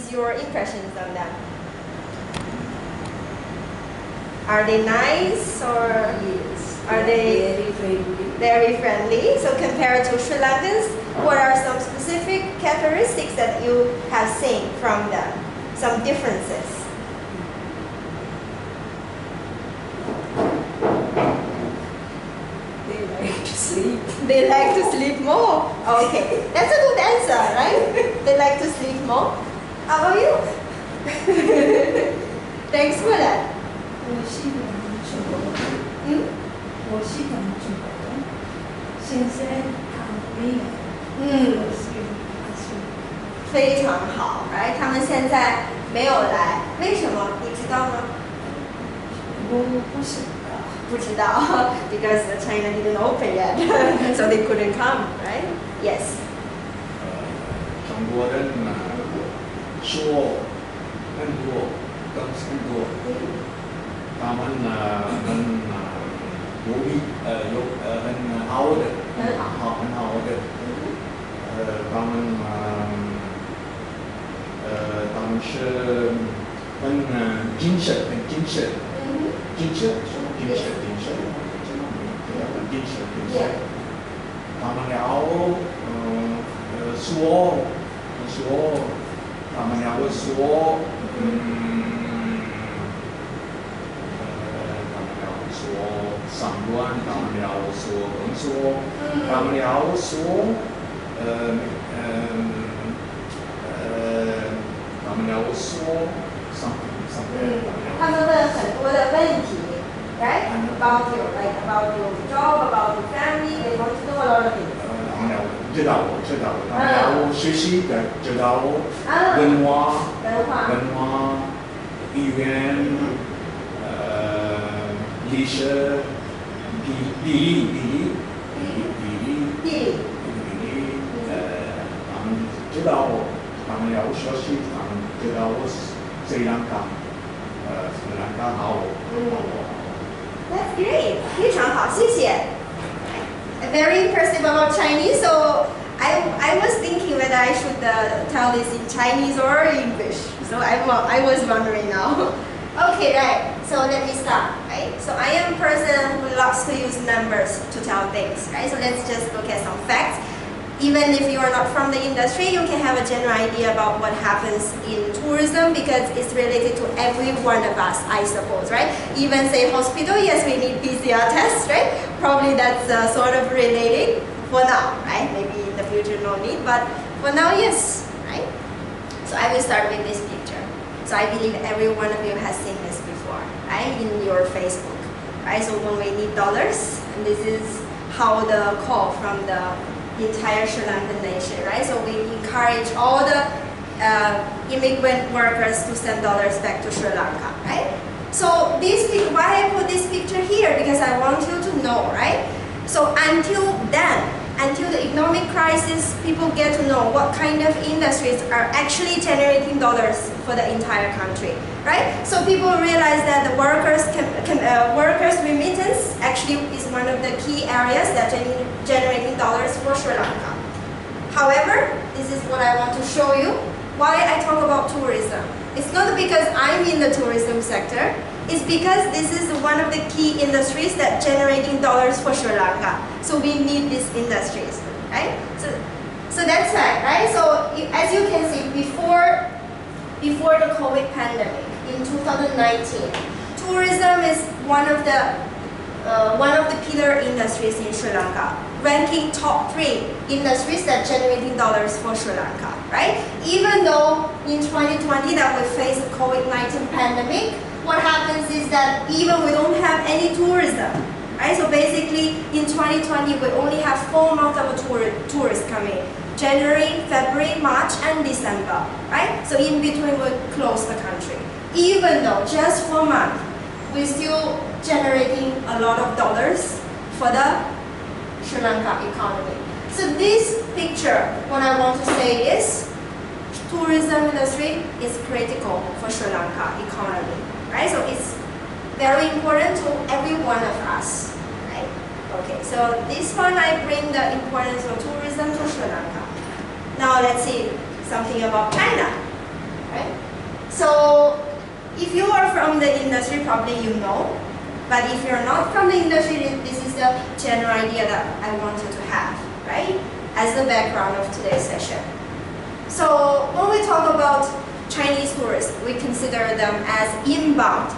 is your impressions on them? Are they nice or Yes. are they very friendly? very friendly? So compared to Sri Lankans, what are some specific characteristics that you have seen from them? Some differences? They like to sleep. They like to sleep more. Okay, that's a good answer, right? They like to sleep more. How about you? Thanks for that. 我是讲中国的，嗯我是讲中国的，现在他没有，嗯，我是他是非常好，right？他们现在没有来，为什么？你知道吗？我不知道，不知道，because China didn't open yet, so they couldn't come, right? Yes. 中国人说很多，很多，他们很很好的，很好的，他们是很谨慎，嗯哼。谨慎，他们要说，他们要说，他们要说上官，他们要说工作，他们要说，他们要说上他们问很多的问题，right? About your job, about your family, they want to know a lot of things. 他们要知道，他们要学习的，知道文化、语言、历史、地理，他们知道，他们要学习，他们知道斯里兰卡好。That's great. 非常好，谢谢。Very impressive about Chinese. So I was thinking whether I should tell this in Chinese or English. So I was wondering now. Okay, right. So let me start. Right. So I am a person who loves to use numbers to tell things. Right. So let's just look at some facts. Even if you are not from the industry, you can have a general idea about what happens in tourism because it's related to every one of us, I suppose, right? Even say hospital, yes, we need PCR tests, right? Probably that's sort of related for now, right? Maybe in the future no need, but for now, yes, right? So I will start with this picture. So I believe every one of you has seen this before, right? In your Facebook, right? So when we need dollars, and this is how the call from the entire Sri Lankan nation, right? So we encourage all the immigrant workers to send dollars back to Sri Lanka, right? So why I put this picture here? Because I want you to know, right? So until then, until the economic crisis, people get to know what kind of industries are actually generating dollars for the entire country, right? So people realize that the workers remittance actually is one of the key areas that generating dollars for Sri Lanka. However, this is what I want to show you. Why I talk about tourism. It's not because I'm in the tourism sector. It's because this is one of the key industries that generating dollars for Sri Lanka. So we need these industries, right? So that's right? So as you can see, before the COVID pandemic in 2019, tourism is one of the pillar industries in Sri Lanka, ranking top 3 industries that generating dollars for Sri Lanka, right? Even though in 2020 that we faced the COVID-19 pandemic, what happens is that even we don't have any tourism, right? So basically in 2020 we only have 4 months of tourists coming. January, February, March and December, right? So in between we close the country. Even though just 4 months, we're still generating a lot of dollars for the Sri Lanka economy. So this picture, what I want to say is, tourism industry is critical for Sri Lanka economy, right? So it's very important to every one of us, right? Okay, so this one I bring the importance of tourism to Sri Lanka. Now let's see something about China, right? from the industry, probably you know. But if you're not from the industry, this is the general idea that I want you to have, right? As the background of today's session. So when we talk about Chinese tourists, we consider them as inbound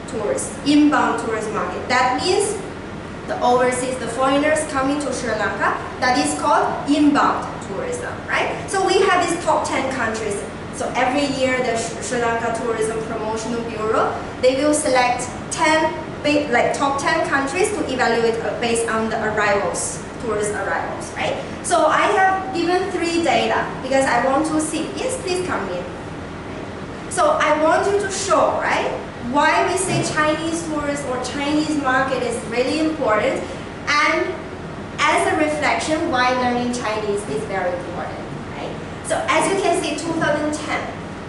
tourists, inbound tourist market. That means the overseas, the foreigners coming to Sri Lanka, that is called inbound tourism, right? So we have these top 10 countries. So every year the Sri Lanka Tourism Promotional Bureau, they will select 10 top 10 countries to evaluate based on the arrivals, tourist arrivals, right? So I have given 3 data because I want to see. Yes, please come in. So I want you to show, right, why we say Chinese tourists or Chinese market is really important, and as a reflection, why learning Chinese is very important, right? So as you can see, 2010,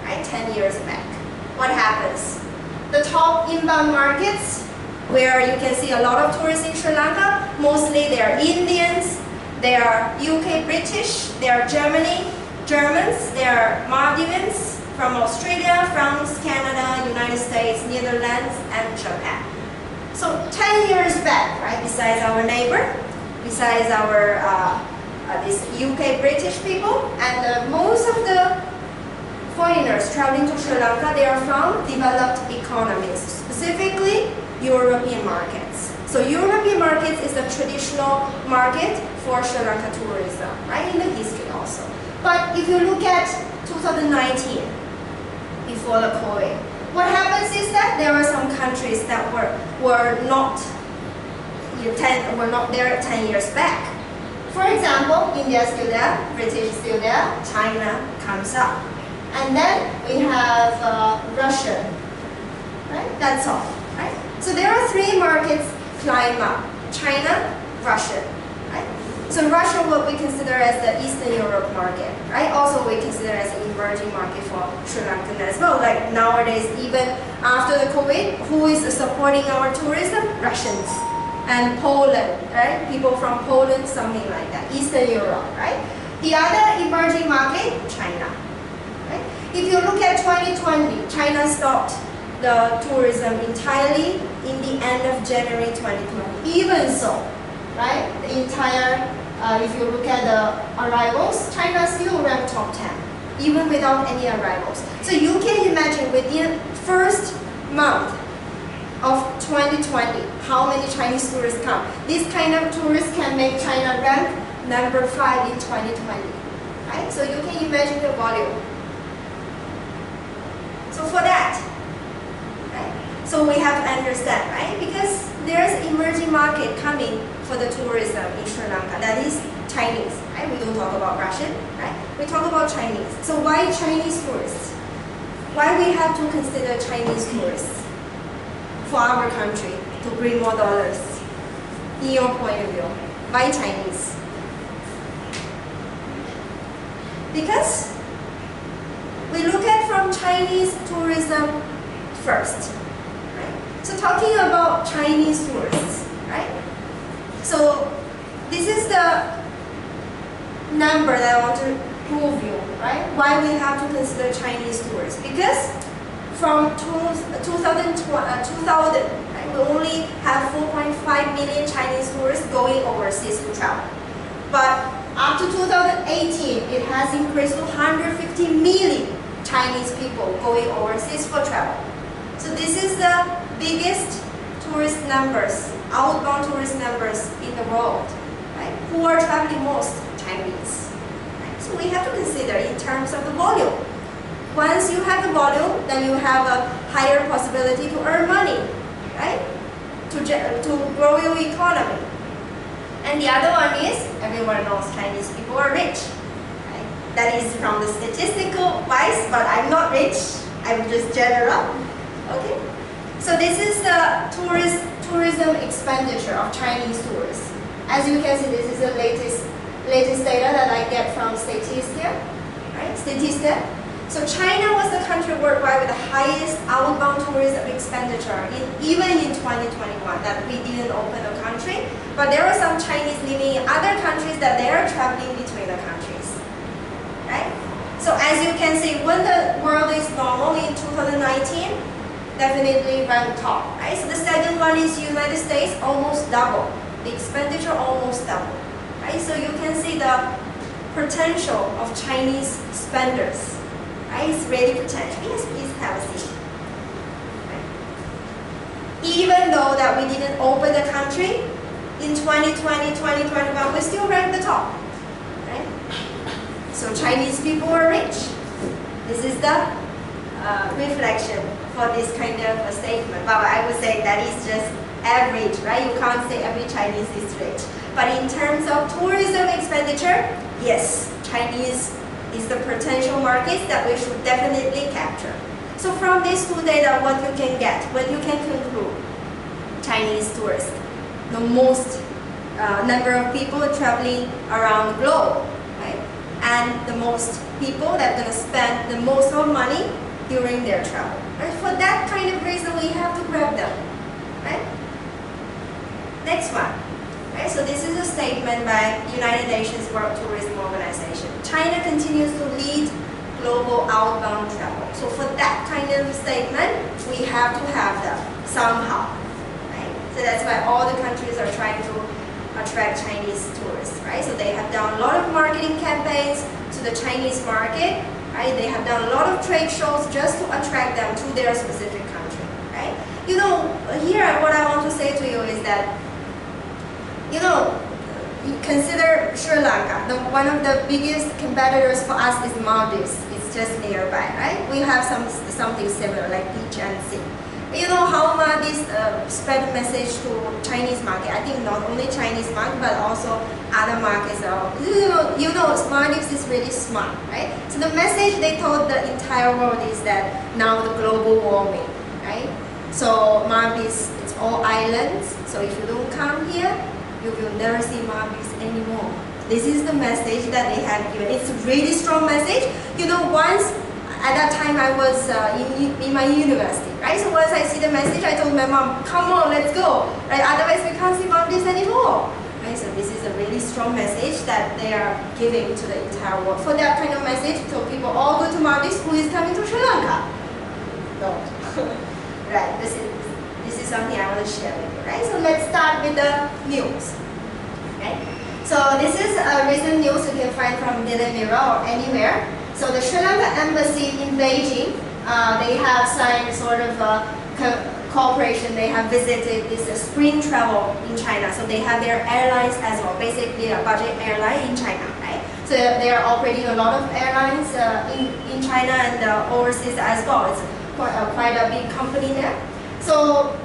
right, 10 years back, what happens? The top inbound markets, where you can see a lot of tourists in Sri Lanka, mostly they are Indians, they are UK British, they are Germans, they are Maldivians, from Australia, France, Canada, United States, Netherlands, and Japan. So 10 years back, right, besides our neighbor, besides our these UK British people, and most of the foreigners traveling to Sri Lanka, they are from developed economies, specifically European markets. So European markets is the traditional market for Sri Lanka tourism, right, in the history also. But if you look at 2019, before the COVID, what happens is that there are some countries that were not there 10 years back. For example, India is still there, British is still there, China comes up. And then we have Russia, right? That's all, right? So there are 3 markets climb up, China, Russia, right? So Russia what we consider as the Eastern Europe market, right? Also we consider as an emerging market for Sri Lankan as well. Like nowadays, even after the COVID, who is supporting our tourism? Russians and Poland, right? People from Poland, something like that, Eastern Europe, right? The other emerging market, China, right? If you look at 2020, China stopped the tourism entirely in the end of January 2020. Even so, right? The entire, if you look at the arrivals, China still ranked top 10, even without any arrivals. So you can imagine within first month of 2020, how many Chinese tourists come. This kind of tourists can make China rank number 5 in 2020, right? So you can imagine the volume. So for that, right? So we have to understand, right? Because there's emerging market coming for the tourism in Sri Lanka, that is Chinese, right? We don't talk about Russian, right? We talk about Chinese. So why Chinese tourists? Why we have to consider Chinese tourists for our country to bring more dollars? In your point of view, why Chinese? Because we look at from Chinese tourism first, right? So talking about Chinese tourists, right? So this is the number that I want to prove you, right? Why we have to consider Chinese tourists. Because from 2000, right, we only have 4.5 million Chinese tourists going overseas to travel. But up to 2018, it has increased to 150 million Chinese people going overseas for travel. So this is the biggest tourist numbers, outbound tourist numbers in the world, right? Who are traveling most? Chinese. Right? So we have to consider in terms of the volume. Once you have the volume, then you have a higher possibility to earn money, right? To grow your economy. And the other one is, everyone knows Chinese people are rich. Right? That is from the statistical wise, but I'm not rich. I'm just general. Okay? So this is the tourism expenditure of Chinese tourists. As you can see, this is the latest data that I get from Statista, right? Statista. So China was the country worldwide with the highest outbound tourism expenditure even in 2021 that we didn't open the country. But there are some Chinese living in other countries that they are traveling between the countries, right? So as you can see, when the world is normal in 2019, definitely rank top, right? So the second one is United States, almost double. The expenditure almost double, right? So you can see the potential of Chinese spenders, right? It's really potential. Yes, please have a seat. Right. Even though that we didn't open the country, in 2020, 2021, we still rank the top, right? So Chinese people are rich. This is the reflection for this kind of a statement. But I would say that is just average, right? You can't say every Chinese is rich. But in terms of tourism expenditure, yes, Chinese is the potential market that we should definitely capture. So from these two data, what you can get, what you can conclude, Chinese tourists, the most number of people traveling around the globe, right? And the most people that are going to spend the most of money during their travel. Right? For that kind of reason, we have to grab them. Right? Next one. Right? So this is a statement by United Nations World Tourism Organization. China continues to lead global outbound travel. So for that kind of statement, we have to have them somehow. Right? So that's why all the countries are trying to attract Chinese tourists. Right? So they have done a lot of marketing campaigns to the Chinese market. Right? They have done a lot of trade shows just to attract them to their specific country. Right? You know, here what I want to say to you is that, you know, consider Sri Lanka. One of the biggest competitors for us is Maldives. It's just nearby, right? We have something similar like beach and sea. You know how Maldives spread message to Chinese market. I think not only Chinese market but also other markets. You know Maldives is really smart, right? So the message they told the entire world is that now the global warming, right? So Maldives, it's all islands. So if you don't come here, you will never see Maldives anymore. This is the message that they have given. It's a really strong message. You know, once at that time I was in my university, right? So once I see the message, I told my mom, come on, let's go, right? Otherwise we can't see Maldives anymore, right? So this is a really strong message that they are giving to the entire world. For that kind of message, so people all go to Maldives, who is coming to Sri Lanka? Don't. Right, this is something I want to share with you, right? So let's start with the news, right? So this is a recent news you can find from Daily Mirror or anywhere. So the Sri Lanka embassy in Beijing, they have signed sort of a cooperation. They have visited this spring travel in China. So they have their airlines as well, basically a budget airline in China, right? So they are operating a lot of airlines in China and overseas as well. It's quite a big company there. So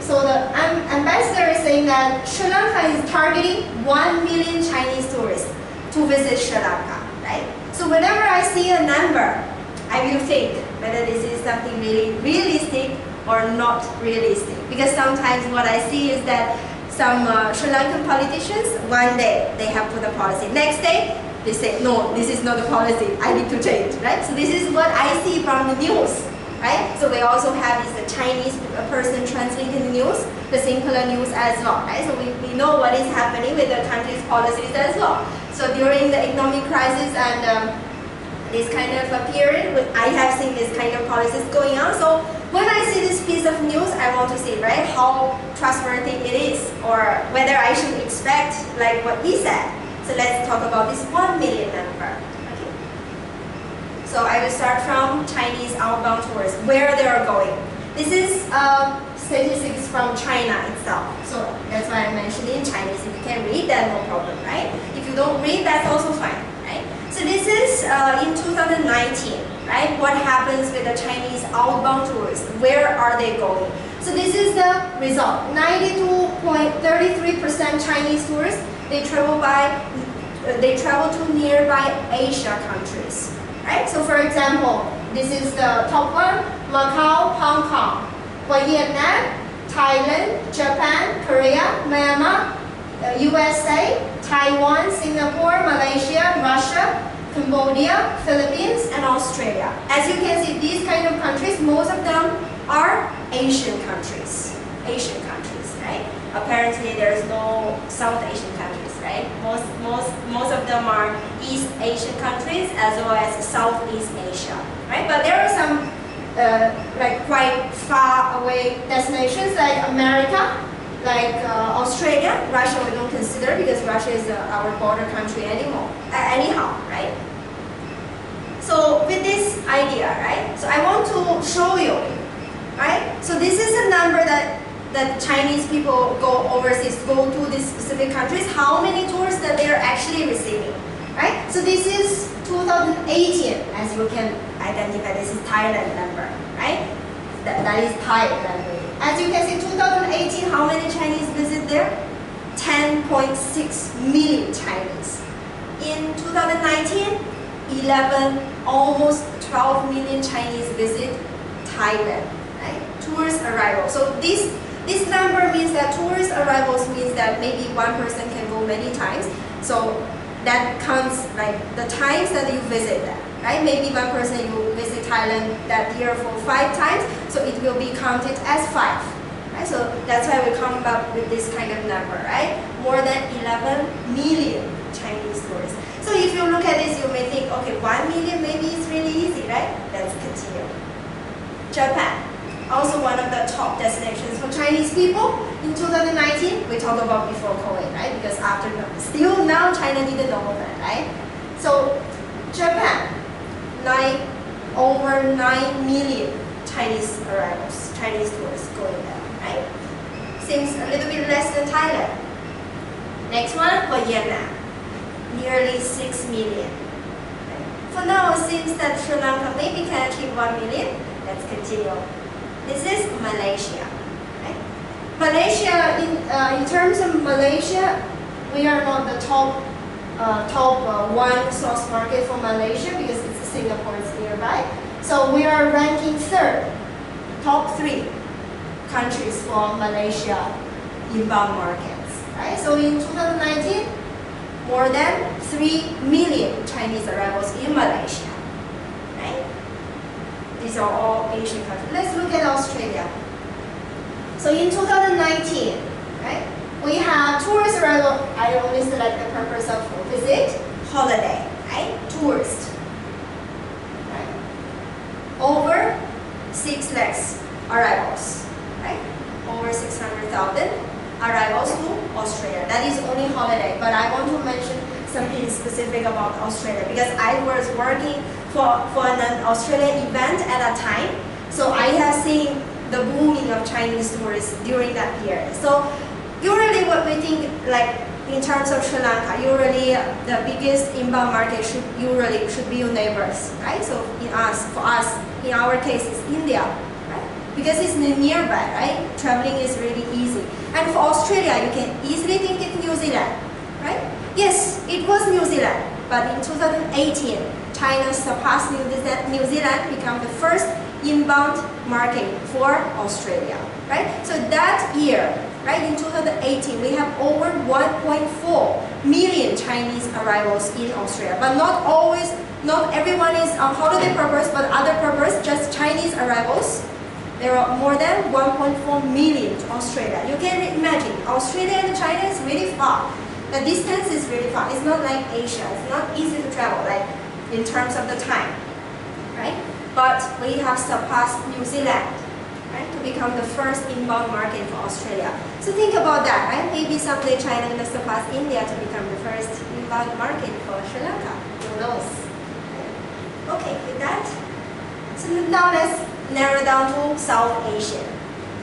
so the ambassador is saying that Sri Lanka is targeting 1 million Chinese tourists to visit Sri Lanka, right? So whenever I see a number, I will think whether this is something really realistic or not realistic. Because sometimes what I see is that some Sri Lankan politicians, one day they have put a policy. Next day, they say, no, this is not the policy, I need to change, right? So this is what I see from the news, right? So we also have this Chinese person translating the news, the singular news as well, right? So we know what is happening with the country's policies as well. So during the economic crisis and this kind of a period, I have seen this kind of policies going on. So when I see this piece of news, I want to see, right, how trustworthy it is, or whether I should expect like what he said. So let's talk about this 1 million number. Okay. So I will start from Chinese outbound tourists, where they are going. This is statistics from China itself. So that's why I mentioned in Chinese. If you can read, then no problem, right? If you don't read, that's also fine, right? So this is in 2019, right? What happens with the Chinese outbound tourists? Where are they going? So this is the result. 92.33% Chinese tourists, they travel to nearby Asia countries, right? So for example, this is the top one: Macau, Hong Kong, Vietnam, Thailand, Japan, Korea, Myanmar, USA, Taiwan, Singapore, Malaysia, Russia, Cambodia, Philippines, and Australia. As you can see, these kind of countries, most of them are Asian countries. Asian countries, right? Apparently, there is no South Asian countries, right? Most of them are East Asian countries as well as Southeast Asia, right? But there are some like quite far away destinations like America, like Australia. Russia we don't consider because Russia is our border country anymore. Anyhow, right? So with this idea, right? So I want to show you, right? So this is a number that Chinese people go overseas, go to these specific countries, how many tours that they are actually receiving, right? So this is 2018, as you can identify, this is Thailand number, right? That is Thai language. As you can see, 2018, how many Chinese visit there? 10.6 million Chinese. In 2019, 11, almost 12 million Chinese visit Thailand, right? Tourist arrival. So this number means that tourist arrivals means that maybe one person can go many times. So that counts like the times that you visit that, right? Maybe one person you visit Thailand that year for 5 times, so it will be counted as 5, right? So that's why we come up with this kind of number, right? More than 11 million Chinese tourists. So if you look at this, you may think, okay, 1 million maybe it's really easy, right? Let's continue. Japan, also one of the top destinations for Chinese people. In 2019, we talked about before COVID, right? Because after, still now China didn't know that, right? So Japan, over 9 million Chinese arrivals, Chinese tourists going there, right? Seems a little bit less than Thailand. Next one, Vietnam, nearly 6 million. For now, it seems that Sri Lanka maybe can achieve 1 million. Let's continue. This is Malaysia. Right? Malaysia, in terms of Malaysia, we are not the top one source market for Malaysia because Singapore is nearby. So we are ranking 3rd, top 3 countries for Malaysia inbound markets. Right? So in 2019, more than 3 million Chinese arrivals in Malaysia. Right? These are all Asian countries. Let's look at Australia. So in 2019, right, we have tourist arrival. I only select the purpose of visit, holiday, right? Tourist. Right? Over 6 lakhs arrivals, right? Over 600,000 arrivals to Australia. That is only holiday, but I want to mention something specific about Australia because I was working for an Australian event at that time. So I have seen the booming of Chinese tourists during that period. So usually what we think, like in terms of Sri Lanka, usually the biggest inbound market should be your neighbors, right? So for us, in our case, it's India, right? Because it's nearby, right? Traveling is really easy. And for Australia, you can easily think it's New Zealand, right? Yes, it was New Zealand, but in 2018, China surpassed New Zealand, become the first inbound market for Australia, right? So that year, right, in 2018, we have over 1.4 million Chinese arrivals in Australia, but not everyone is on holiday purpose, but other purpose, just Chinese arrivals. There are more than 1.4 million to Australia. You can imagine, Australia and China is really far. The distance is really far. It's not like Asia. It's not easy to travel, like in terms of the time, right? But we have surpassed New Zealand, right, to become the first inbound market for Australia. So think about that, right? Maybe someday China will surpass India to become the first inbound market for Sri Lanka. Who knows? Okay, with that, so now let's narrow down to South Asia,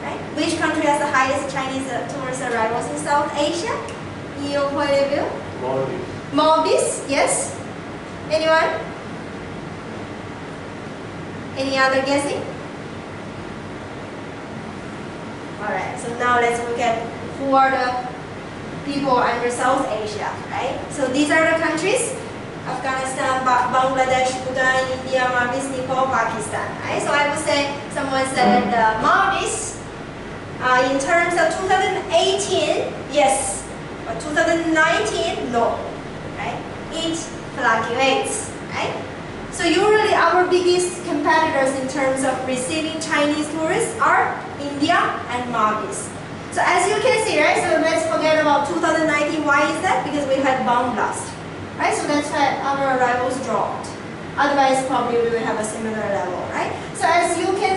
right? Which country has the highest Chinese tourist arrivals in South Asia? In your point of view? Maldives. Maldives, yes. Anyone? Any other guessing? Alright, so now let's look at who are the people under South Asia, right? So these are the countries: Afghanistan, Bangladesh, Bhutan, India, Maldives, Nepal, Pakistan, right? So I would say someone said that Maldives, in terms of 2018, yes, but 2019, no, right? It fluctuates, right? So usually our biggest competitors in terms of receiving Chinese tourists are India and Maldives. So as you can see, right, so let's forget about 2019. Why is that? Because we had bomb blast, right? So that's why our arrivals dropped. Otherwise, probably we will have a similar level, right? So as you can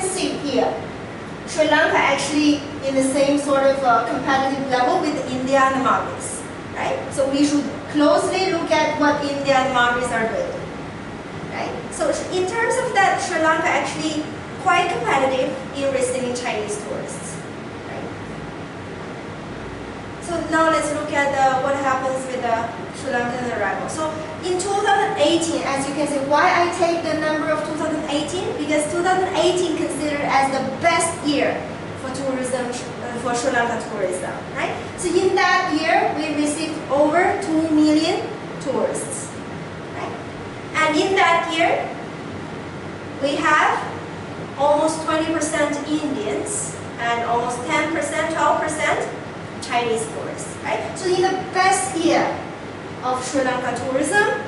Sri Lanka actually in the same sort of competitive level with India and the Maldives, right? So we should closely look at what India and Maldives are doing, right? So in terms of that, Sri Lanka actually quite competitive in receiving Chinese tourists, right? So now let's look at what happens with the Sri Lankan arrival. So in 2018, as you can see, why I take the number of 2018? Because 2018 considered as the best year for tourism, for Sri Lanka tourism, right? So in that year, we received over 2 million tourists, right? And in that year, we have almost 20% Indians and almost 10%, 12% Chinese tourists, right? So in the best year of Sri Lanka tourism,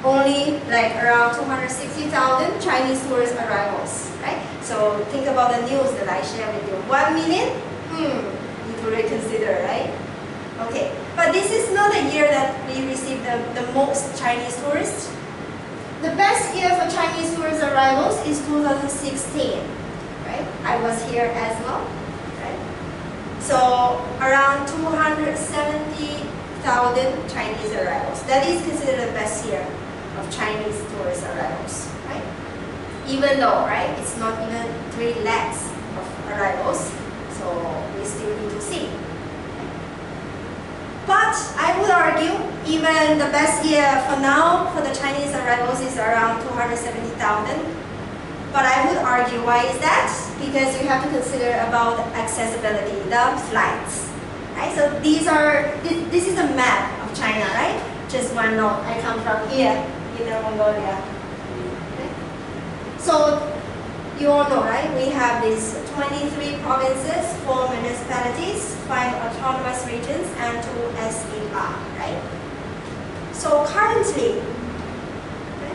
only like around 260,000 Chinese tourist arrivals, right? So think about the news that I shared with you. 1 million? Need to reconsider, right? Okay, but this is not the year that we received the most Chinese tourists. The best year for Chinese tourist arrivals is 2016, right? I was here as well, right? So around 270,000 Chinese arrivals. That is considered the best year of Chinese tourist arrivals, right? Even though, right, it's not even 3 lakhs of arrivals, so we still need to see. But I would argue even the best year for now for the Chinese arrivals is around 270,000. But I would argue why is that? Because you have to consider about accessibility, the flights. Right? So this is a map of China, right? Just one note. I come from here, Inner Mongolia. Okay? So you all know, right? We have these 23 provinces, 4 municipalities, 5 autonomous regions, and 2 SER, right? So currently, okay,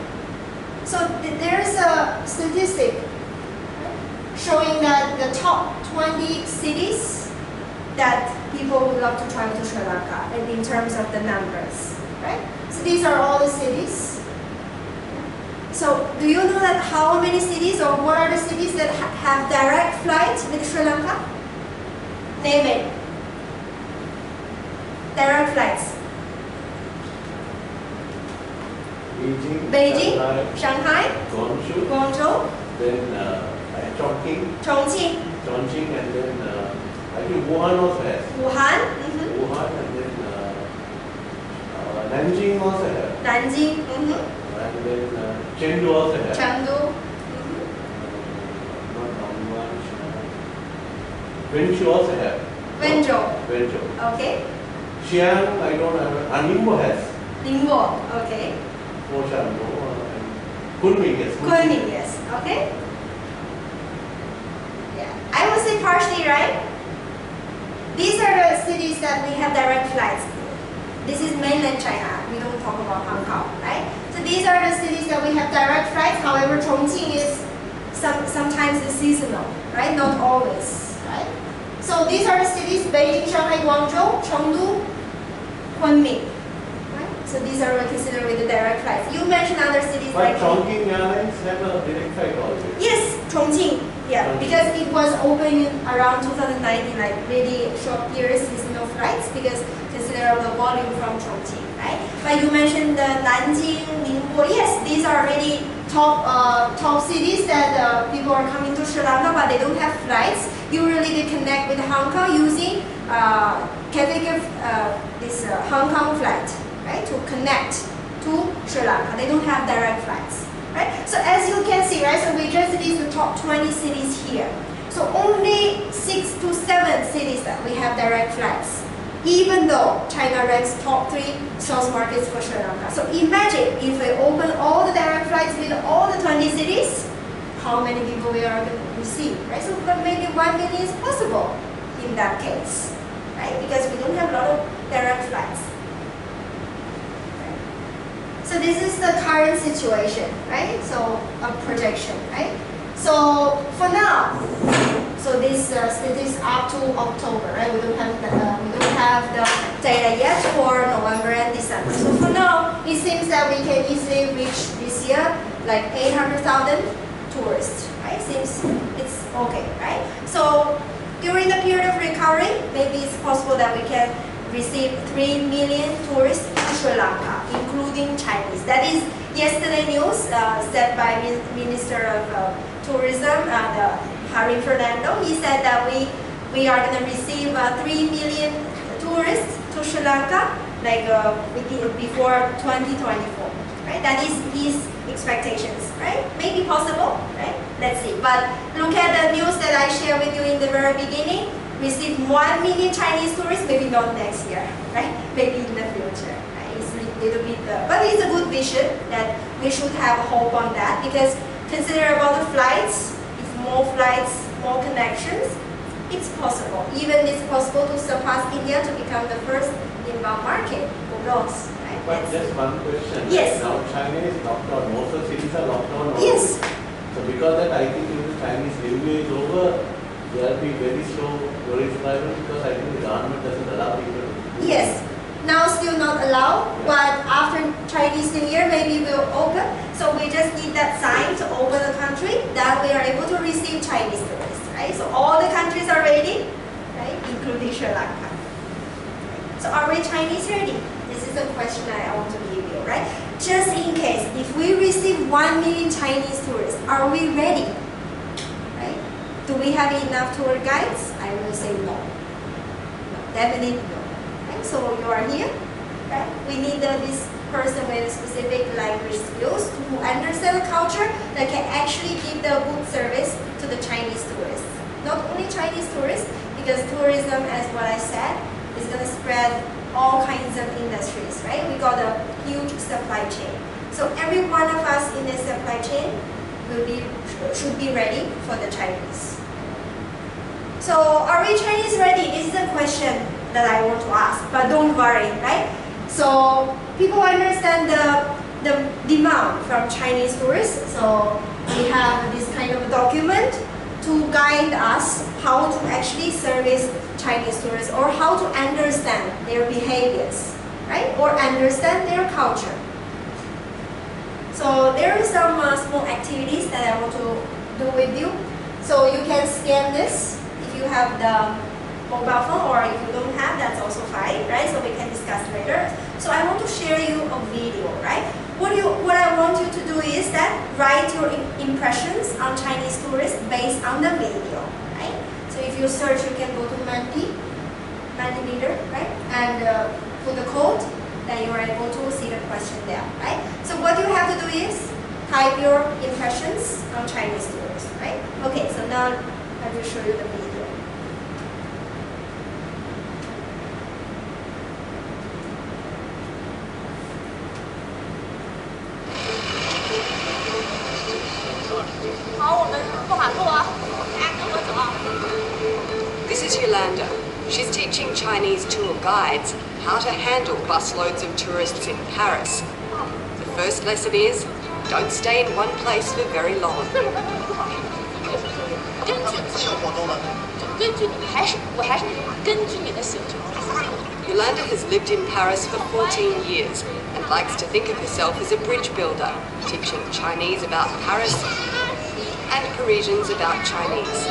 so there's a statistic showing that the top 20 cities that people would love to travel to Sri Lanka, and in terms of the numbers, right? So these are all the cities. So do you know that how many cities or what are the cities that have direct flights with Sri Lanka? Name it. Direct flights. Beijing, Shanghai, Guangzhou, then Chongqing, and then I think Wuhan also has. Wuhan, Wuhan and then Nanjing also has. Nanjing, And then Chengdu also has. Chengdu, Not much. Wenzhou also has. Wenzhou. Wenzhou. Okay. Xi'an, I don't have. And Ningbo has. Ningbo, okay. Foshan, and Kunming, yes. Kunming, yes, okay. Yeah, I would say partially right. These are the cities that we have direct flights. This is mainland China. We don't talk about Hong Kong, right? So these are the cities that we have direct flights. However, Chongqing is sometimes it's seasonal, right? Not always, right? So these are the cities: Beijing, Shanghai, Guangzhou, Chengdu, Kunming. Right? So these are considered with the direct flights. You mentioned other cities But like Chongqing Airlines have a direct flight also. yes, Chongqing. Yeah, Chongqing. because it was open around 2019, like really short years, seasonal flights, because consider the volume from Chongqing, right? But you mentioned the Nanjing, Ningbo. Yes, these are really top cities that people are coming to Sri Lanka, but they don't have flights. Usually they connect with Hong Kong using this Hong Kong flight, right, to connect to Sri Lanka. They don't have direct flights, right? So as you can see, right, so we just list the top 20 cities here. So only 6 to 7 cities that we have direct flights, even though China ranks top 3 source markets for Sri Lanka. So imagine if we open all the direct flights with all the 20 cities, how many people we are going to receive, right? So maybe 1 million is possible in that case, right? Because we don't have a lot of direct flights. Right? So this is the current situation, right? So a projection, right? So for now, so this is up to October, right? We don't have the data yet for November and December. So for now, it seems that we can easily reach this year like 800,000 tourists, right? Seems it's okay, right? So recovery, maybe it's possible that we can receive 3 million tourists to Sri Lanka, including Chinese. That is yesterday news said by Minister of Tourism, Harry Fernando. He said that we are going to receive 3 million tourists to Sri Lanka, like before 2024. Right? That is his expectations, right? Maybe possible, right? Let's see. But look at the news that I shared with you in the very beginning. Receive 1 million Chinese tourists, maybe not next year, right? Maybe in the future, right? It's a little bit, but it's a good vision that we should have hope on that, because consider about the flights. If more flights, more connections, it's possible. Even it's possible to surpass India to become the first inbound market. Who knows? But just one question. Yes. Now China is locked down. Most of the cities are locked down already. Yes. So because that, I think if the Chinese railway is over, there will be very slow tourist arrival, because I think the government doesn't allow people to. Yes. Now still not allowed, but after Chinese New Year maybe we'll open. So we just need that sign to open the country, that we are able to receive Chinese tourists, right? So all the countries are ready, right? Including Sri Lanka. So are we Chinese ready? This is a question I want to give you, right? Just in case, if we receive 1 million Chinese tourists, are we ready? Right? Do we have enough tour guides? I will say no. No, definitely no. Right? So you are here, right? We need this person with specific language skills who understand the culture that can actually give the good service to the Chinese tourists. Not only Chinese tourists, because tourism, as what I said, is going to spread all kinds of industries, right? We got a huge supply chain. So every one of us in this supply chain should be ready for the Chinese. So are we Chinese ready? This is a question that I want to ask, but don't worry, right? So people understand the demand from Chinese tourists. So we have this kind of document to guide us how to actually service Chinese tourists, or how to understand their behaviors, right? Or understand their culture. So there are some small activities that I want to do with you. So you can scan this if you have the mobile phone, or if you don't have, that's also fine, right? So we can discuss later. So I want to share you a video, right? What I want you to do is that write your impressions on Chinese tourists based on the video, right? So if you search, you can go to Mentimeter, right? And put the code, then you are able to see the question there, right? So what you have to do is type your impressions on Chinese tourists, right? Okay, so now I will show you the video. This is Yolanda. She's teaching Chinese tour guides how to handle busloads of tourists in Paris. The first lesson is, don't stay in one place for very long. Yolanda has lived in Paris for 14 years and likes to think of herself as a bridge builder, teaching Chinese about Paris and Parisians about Chinese.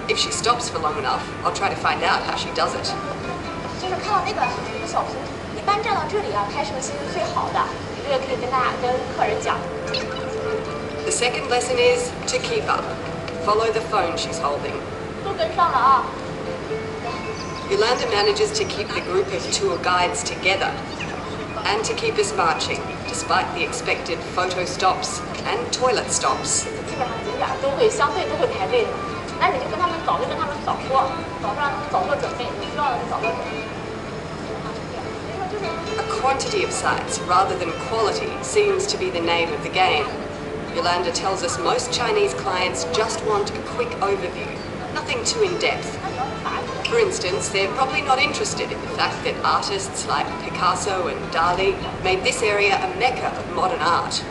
If she stops for long enough, I'll try to find out how she does it. The second lesson is to keep up. Follow the phone she's holding. Yolanda manages to keep the group of tour guides together and to keep us marching, despite the expected photo stops and toilet stops. A quantity of sites rather than quality seems to be the name of the game. Yolanda tells us most Chinese clients just want a quick overview, nothing too in-depth. For instance, they're probably not interested in the fact that artists like Picasso and Dali made this area a mecca of modern art.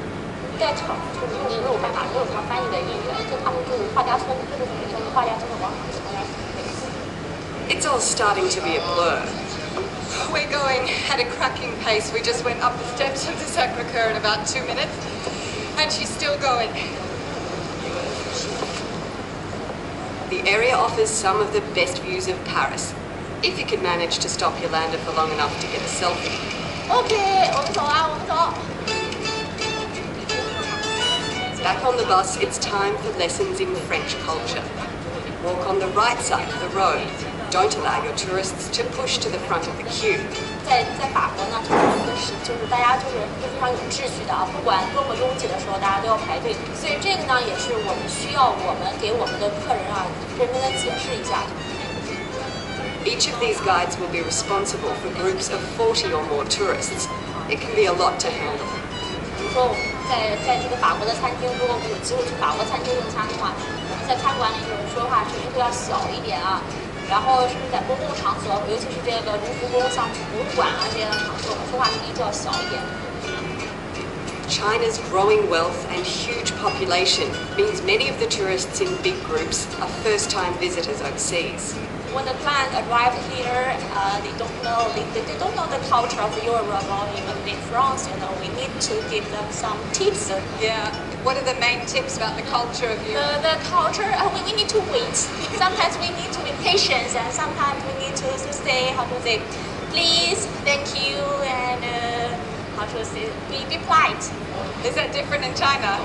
It's all starting to be a blur. We're going at a cracking pace. We just went up the steps of the Sacré-Cœur in about 2 minutes, and she's still going. The area offers some of the best views of Paris, if you can manage to stop Yolanda for long enough to get a selfie. OK， 我们走啊，我们走。 Back on the bus, it's time for lessons in French culture. Walk on the right side of the road. Don't allow your tourists to push to the front of the queue. 在法国呢，就是大家就是非常有秩序的啊，不管多么拥挤的时候，大家都要排队。所以这个呢，也是我们需要给我们的客人啊，认真的解释一下。 Each of these guides will be responsible for groups of 40 or more tourists. It can be a lot to handle. 比如说我们在这个法国的餐厅，如果我们有机会去法国餐厅用餐的话，我们在餐馆里就是说话声音会要小一点啊。 然后甚至在公共场所，尤其是这个卢浮宫、像博物馆啊这些场所，我们说话声音就要小一点。China's growing wealth and huge population means many of the tourists in big groups are first-time visitors overseas. When the client arrived here, they don't know the culture of Europe or even in France. You know, we need to give them some tips. Yeah. What are the main tips about the culture of Europe? The culture, we need to wait. Sometimes we need to be patient, and sometimes we need to say, how to say, please, thank you, and how to say, be polite. Is that different in China?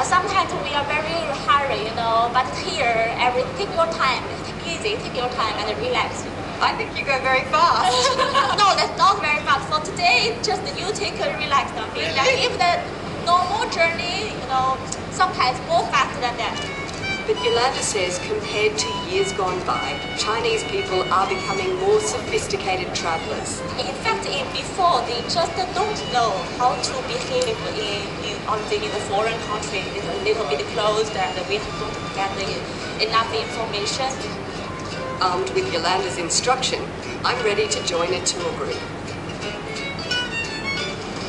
Sometimes we are very hurry, you know, but here, take your time, take easy, take your time and relax. I think you go very fast. No, that's not very fast. For today, just you take a relaxed feeling. If the normal journey, you know, sometimes more faster than that. But Yolanda says compared to years gone by, Chinese people are becoming more sophisticated travellers. In fact, before, they just don't know how to behave in a foreign country. It's a little bit closed and we don't get enough information. Armed with Yolanda's instruction, I'm ready to join a tour group.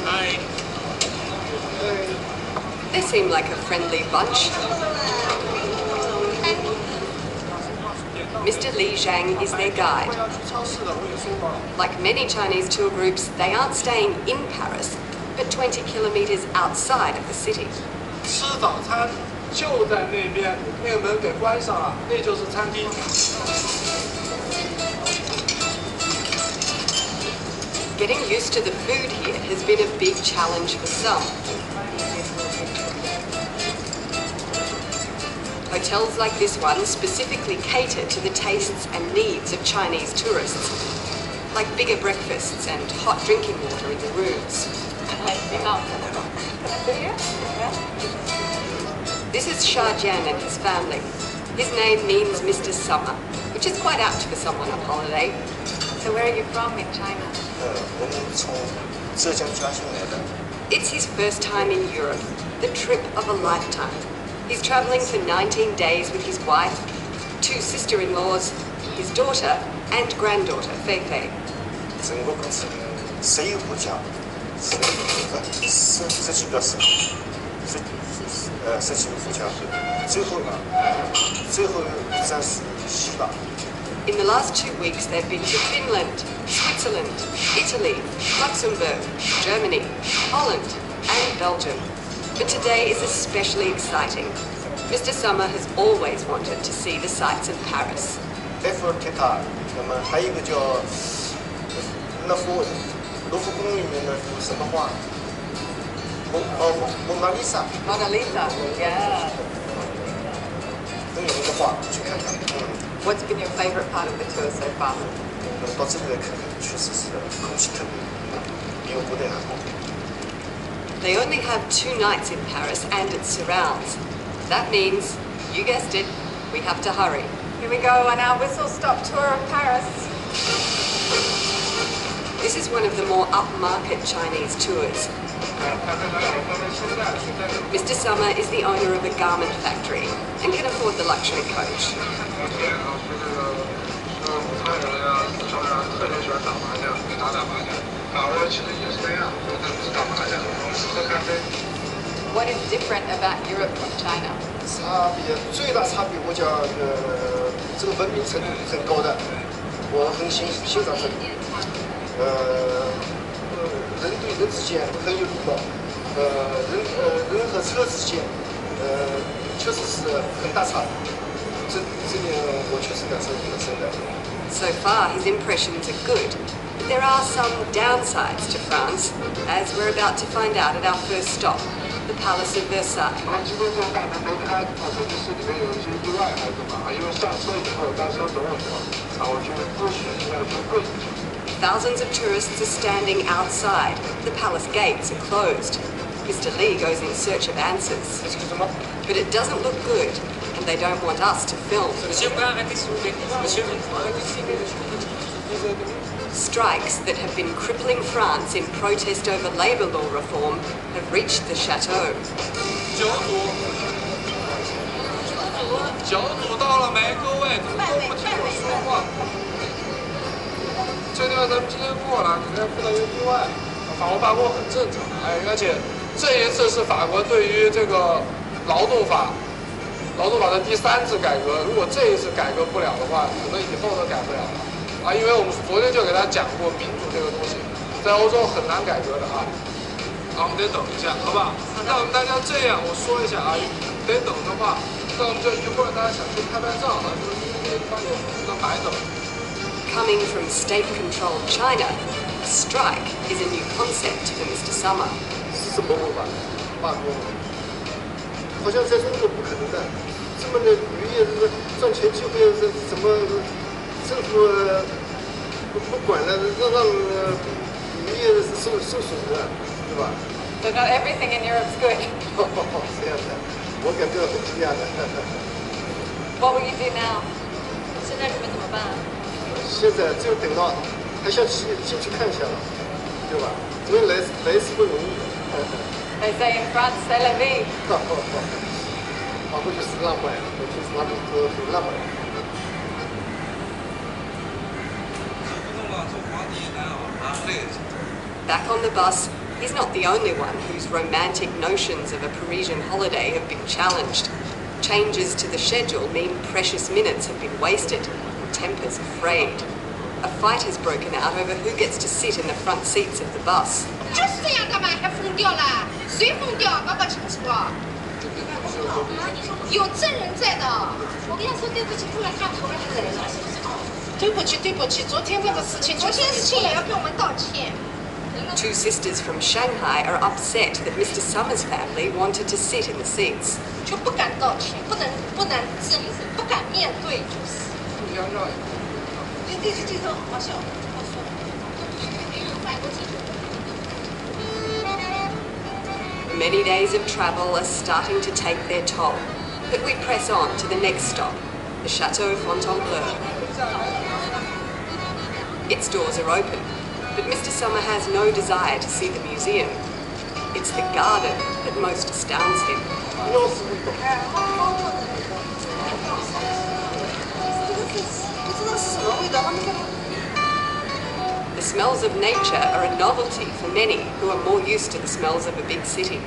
Hi. They seem like a friendly bunch. Mr. Li Zhang is their guide. Like many Chinese tour groups, they aren't staying in Paris, but 20 kilometers outside of the city. 吃早餐就在那边，那个门给关上了，那就是餐厅。 Getting used to the food here has been a big challenge for some. Hotels like this one specifically cater to the tastes and needs of Chinese tourists, like bigger breakfasts and hot drinking water in the rooms. This is Sha Jian and his family. His name means Mr. Summer, which is quite apt for someone on holiday. So where are you from in China? 我们从浙江嘉兴来的。 It's his first time in Europe, the trip of a lifetime. He's travelling for 19 days with his wife, 2 sister-in-laws, his daughter and granddaughter, Fei Fei. 整个过程10个国家，10几个省，10几个国家，最后一站是西藏。 In the last 2 weeks, they've been to Finland, Switzerland, Italy, Luxembourg, Germany, Holland and Belgium. But today is especially exciting. Mr. Summer has always wanted to see the sights of Paris. 埃菲尔铁塔，那么还有一个叫卢浮宫里面的什么画？蒙娜丽莎。 Mona Lisa. Yeah. 都有那个画去看看。What's been your favorite part of the tour so far? 到这里来看看，确实是空气特别比我国内还好。 They only have 2 nights in Paris and its surrounds. That means, you guessed it, we have to hurry. Here we go on our whistle-stop tour of Paris. This is one of the more upmarket Chinese tours. Mr. Summer is the owner of a garment factory and can afford the luxury coach. What is different about Europe from China? 最大差别，我讲这个文明程度很高的，我很欣赏这里。人对人之间很有礼貌，人和车之间，交确实是很大差别，这点我确实感受很深的。So far, his impressions are good, but there are some downsides to France, as we're about to find out at our first stop, the Palace of Versailles. 今天在大门没开，可能是里面有一些意外还是干嘛？因为下车以后大家等我说，我觉得咨询一下就贵。Thousands of tourists are standing outside. The palace gates are closed. Mr. Lee goes in search of answers. But it doesn't look good, and they don't want us to film. Strikes that have been crippling France in protest over labour law reform have reached the chateau. 酒煮到了没？各位怎么都不听我说话？这地方咱们今天过了，可能要碰到一个意外。法国罢工很正常，而且这一次是法国对于这个劳动法的第3次改革。如果这一次改革不了的话，可能以后都改不了了。因为我们昨天就给大家讲过民主这个东西，在欧洲很难改革的啊。我们得等一下，好不好？那我们大家这样，我说一下啊，得等的话，那我们就一会儿大家想去拍照啊，就是因为这个地方有很多白等。Coming from state-controlled China, a strike is a new concept for Mr. Summer. 是什么罢工？好像在中国不可能的，这么的渔业赚钱机会是什么？政府不管了，让渔业是受损的，对吧 So not everything in Europe's good. 这样的，我感觉很惊讶的。What will you do now? 现在准备怎么办？现在就等到还想进去看一下了，对吧？因为来是不容易。They say in France, c'est la vie. 过去是浪漫，过去是那种歌很浪漫。Back on the bus, he's not the only one whose romantic notions of a Parisian holiday have been challenged. Changes to the schedule mean precious minutes have been wasted, and tempers are frayed. A fight has broken out over who gets to sit in the front seats of the bus. 就是这样的嘛，还疯掉了？谁疯掉？搞搞清楚啊！有证人在的。我跟他说对不起，不然他头来了。对不起，对不起，昨天这个事情，昨天事情也要跟我们道歉。Two sisters from Shanghai are upset that Mr. Summer's family wanted to sit in the seats. 就不敢道歉，不能不敢面对，就是。电视机上好笑，好说。外国记者。Many days of travel are starting to take their toll, but we press on to the next stop, the Chateau Fontainebleau. Its doors are open, but Mr. Summer has no desire to see the museum. It's the garden that most astounds him. The smells of nature are a novelty for many who are more used to the smells of a big city.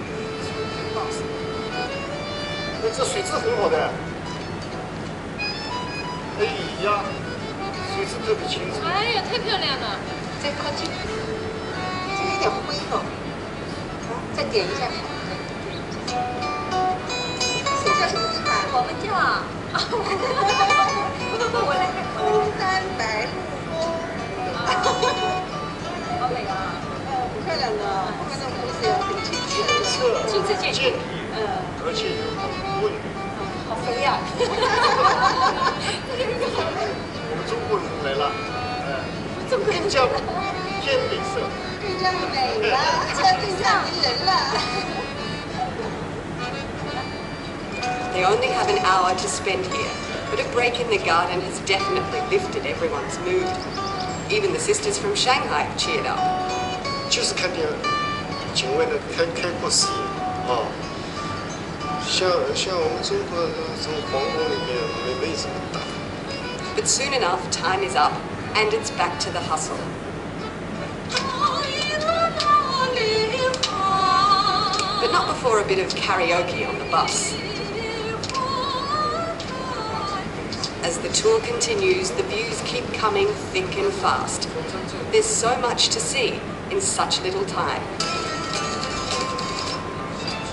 这水质很好的，哎呀，水质特别清楚。哎呀，太漂亮了！再靠近，这有点灰哦。再点一下。这叫什么茶？我们叫不，我来看。空山白露风。好美啊！很漂亮的，后面那故事很清澈，亲自见证。而且有很多鱼。好肥呀！我们中国人来了，更加偏美色，更加美了，更加迷人了。They only have an hour to spend here, but a break in the garden has definitely lifted everyone's mood. Even the sisters from Shanghai have cheered up. 就是看见景外的开阔视野啊，像我们中国这种皇宫里面没什么大。But soon enough, time is up, and it's back to the hustle. But not before a bit of karaoke on the bus. As the tour continues, the views keep coming thick and fast. There's so much to see in such little time.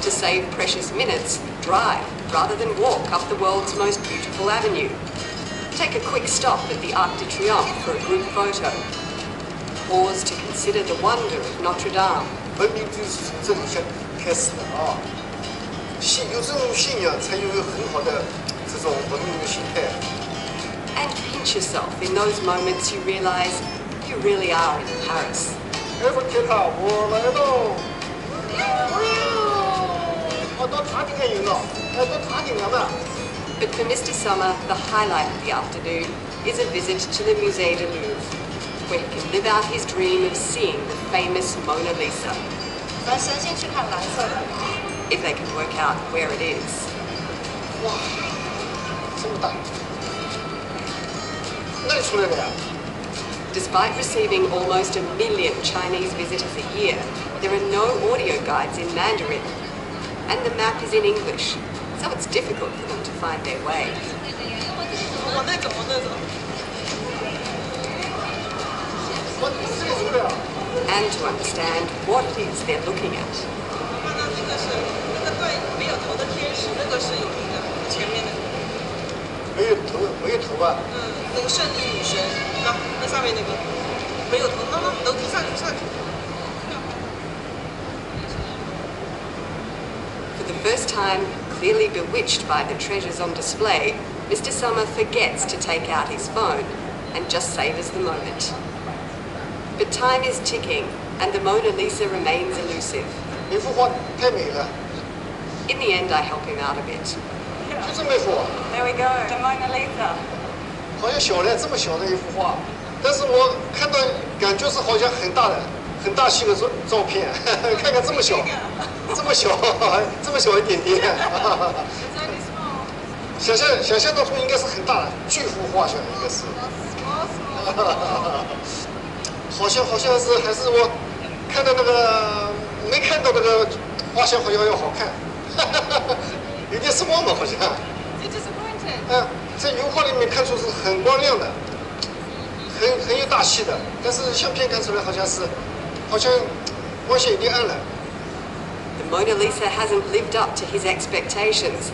To save precious minutes, drive rather than walk up the world's most beautiful avenue. Take a quick stop at the Arc de Triomphe for a group photo. Pause to consider the wonder of Notre Dame. 文明就是从这里先开始的啊，有这种信仰，才有很好的这种文明的心态。And pinch yourself in those moments you realize you really are in Paris. 埃菲尔铁塔，我来喽！我到塔顶看了，到塔顶了嘛。 But for Mr. Summer, the highlight of the afternoon is a visit to the Musée du Louvre, where he can live out his dream of seeing the famous Mona Lisa. 咱先去看蓝色的。 If they can work out where it is. 哇，这么大，哪里出来的呀？ Despite receiving almost 1 million Chinese visitors a year, there are no audio guides in Mandarin, and the map is in English, so it's difficult for them to find their way. 往那走，往那走。我这里出来啊！ And to understand what it is they're looking at. 那个是那个对没有头的天使，那个是有名的，前面的。没有头，没有头吧？那个胜利女神，那上面那个没有头，楼梯上去上去。 For the first time, clearly bewitched by the treasures on display, Mr. Summer forgets to take out his phone and just savors the moment. But time is ticking, and the Mona Lisa remains elusive. 那幅画太美了， In the end, I help him out a bit. 就这么一幅， There we go, the Mona Lisa. 好像小的这么小的一幅画，但是我看到感觉是好像很大的、很大气的照片，看看这么小，这么小，这么小一点点，想象当中应该是很大的巨幅画像，应该是，好像是还是我看到那个没看到那个画像好像要好看，有点失望吧好像。 在油画里面看出是很光亮的，很有大气的，但是相片看出来好像光线有点暗了。 The Mona Lisa hasn't lived up to his expectations,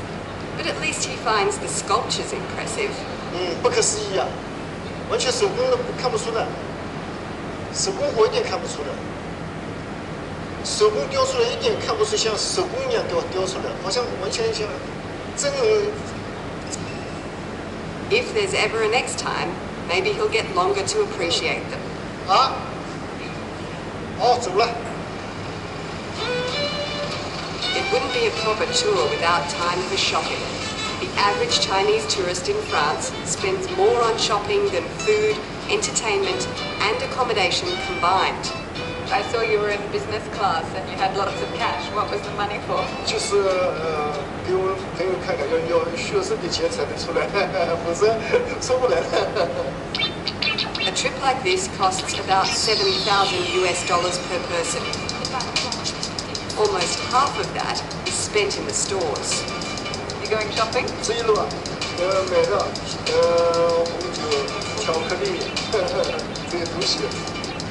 but at least he finds the sculptures impressive. 不可思议啊，完全手工的看不出来，手工活一点看不出来，手工雕出来一点看不出像手工一样雕出来，好像完全像真人。 If there's ever a next time, maybe he'll get longer to appreciate them. 啊，哦，走了。 It wouldn't be a proper tour without time for shopping. The average Chinese tourist in France spends more on shopping than food, entertainment, and accommodation combined. I saw you were in business class and you had lots of cash. What was the money for? 就是给我朋友看看，要需要这笔钱才能出来，否则出不来的。 A trip like this costs about $70,000 per person. Almost half of that is spent in the stores. You going shopping? 这一路啊，买的红酒、巧克力这些东西，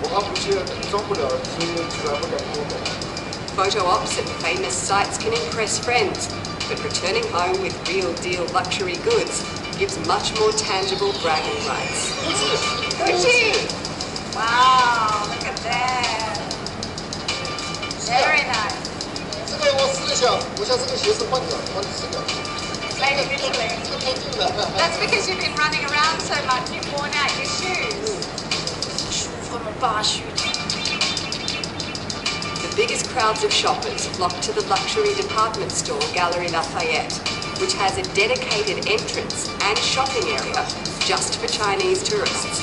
我怕回去装不了，所以居然不敢给我买。 Photo ops at famous sites can impress friends, but returning home with real deal luxury goods gives much more tangible bragging rights. Gucci! Wow, look at that. Very nice. 这个我试了一下，我想这个鞋是换掉，换试掉。 Made in Italy. That's because you've been running around so much, you've worn out your shoes. The biggest crowds of shoppers flock to the luxury department store Galeries Lafayette, which has a dedicated entrance and shopping area just for Chinese tourists.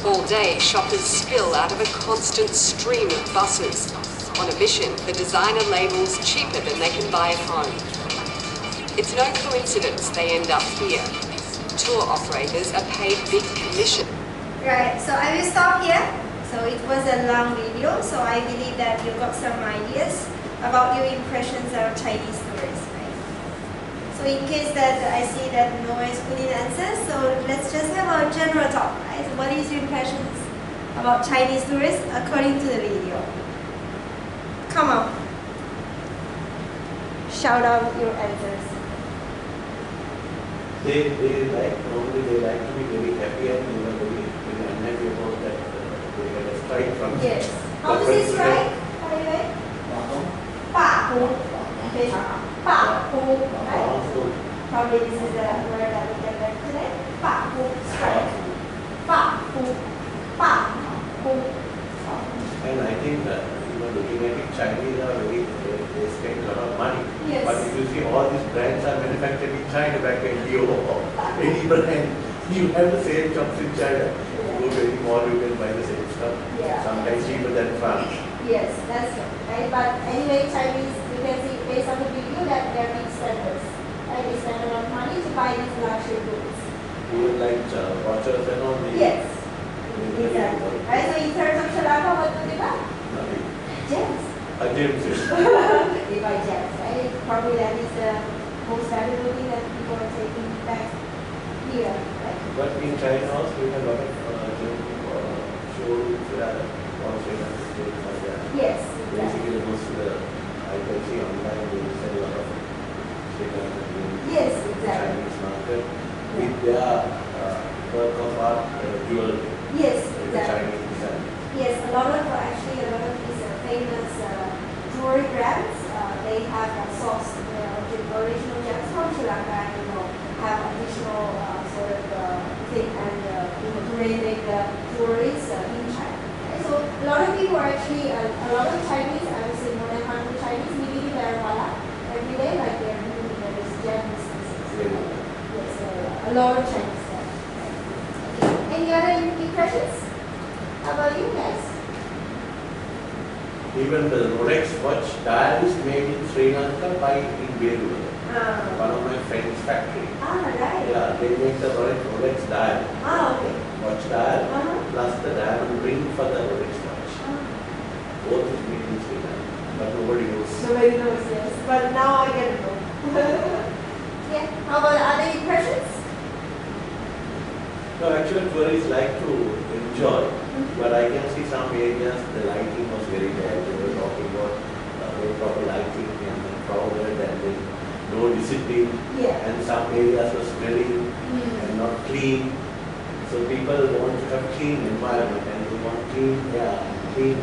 All day, shoppers spill out of a constant stream of buses, on a mission for designer labels cheaper than they can buy at home. It's no coincidence they end up here. Tour operators are paid big commission. Right, so I will stop here. So it was a long video, so I believe that you got some ideas about your impressions of Chinese tourists, right? So in case that I see that no one is putting answers, so let's just have a general talk, right? So what is your impressions about Chinese tourists according to the video? Come on. shout out your answers. They like, normally they like to be very happy and they were very unhappy about that they had a strike from Yes. How the does it strike, president. by the way? 罢工，非常好。罢工，right? Also, Probably this is the word that we can learn today. 罢工 strike. 罢工，罢工。 and I think even looking at it, Chinese are they spend a lot of money. Yes. But if you see all these brands are manufactured in China, back in Dio or any brand, you have the same shops in China. You go to any mall, you can buy the same stuff. Yeah. Sometimes cheaper than France. Yes, that's right. But anyway, Chinese, you can see based on the video that they're big spenders. Right? They spend a lot of money to buy these luxury goods. Even like watches and all these. Yes. Exactly. Right, so in terms of Sri Lanka, what do they buy? Nothing. Gems. James, yes. They buy gems, right? Probably that is the most valuable thing that people are taking back here, right? But in China also, we have a lot of showrooms that all Sri Lankan states are there. Yes, Basically, most of the, I can see online, they sell a lot of Sri Lankan Yes, exactly. Chinese market with their work of art jewelry. Yes, With the exactly. Chinese design. Yes, a lot of these famous jewelry brands, they have sourced the original gems from Sri Lanka and have additional sort of thing and creating the jewelries in China. Okay, so a lot of people are actually a lot of Chinese, I would say more than 100 Chinese, living in Dharamala every day, like they're doing these gem businesses. Yes, a lot of Chinese there. Okay. Any other impressions? How about you guys? Even the Rolex watch dial is made in Sri Lanka by in Belur. One of my friend's factory. Right. Yeah, they make the Rolex dial. Okay. Watch dial plus the diamond ring for the Rolex watch. Both is made in Sri Lanka, but nobody knows. Nobody knows, yes. But now I get to know. Yeah. How about other impressions? No, actually tourists like to enjoy, but I can see some areas the lighting was very bad. They were talking about very proper lighting and crowded and then no discipline. Yeah. And some areas were smelling and not clean. So people want to have clean environment and they want clean air, clean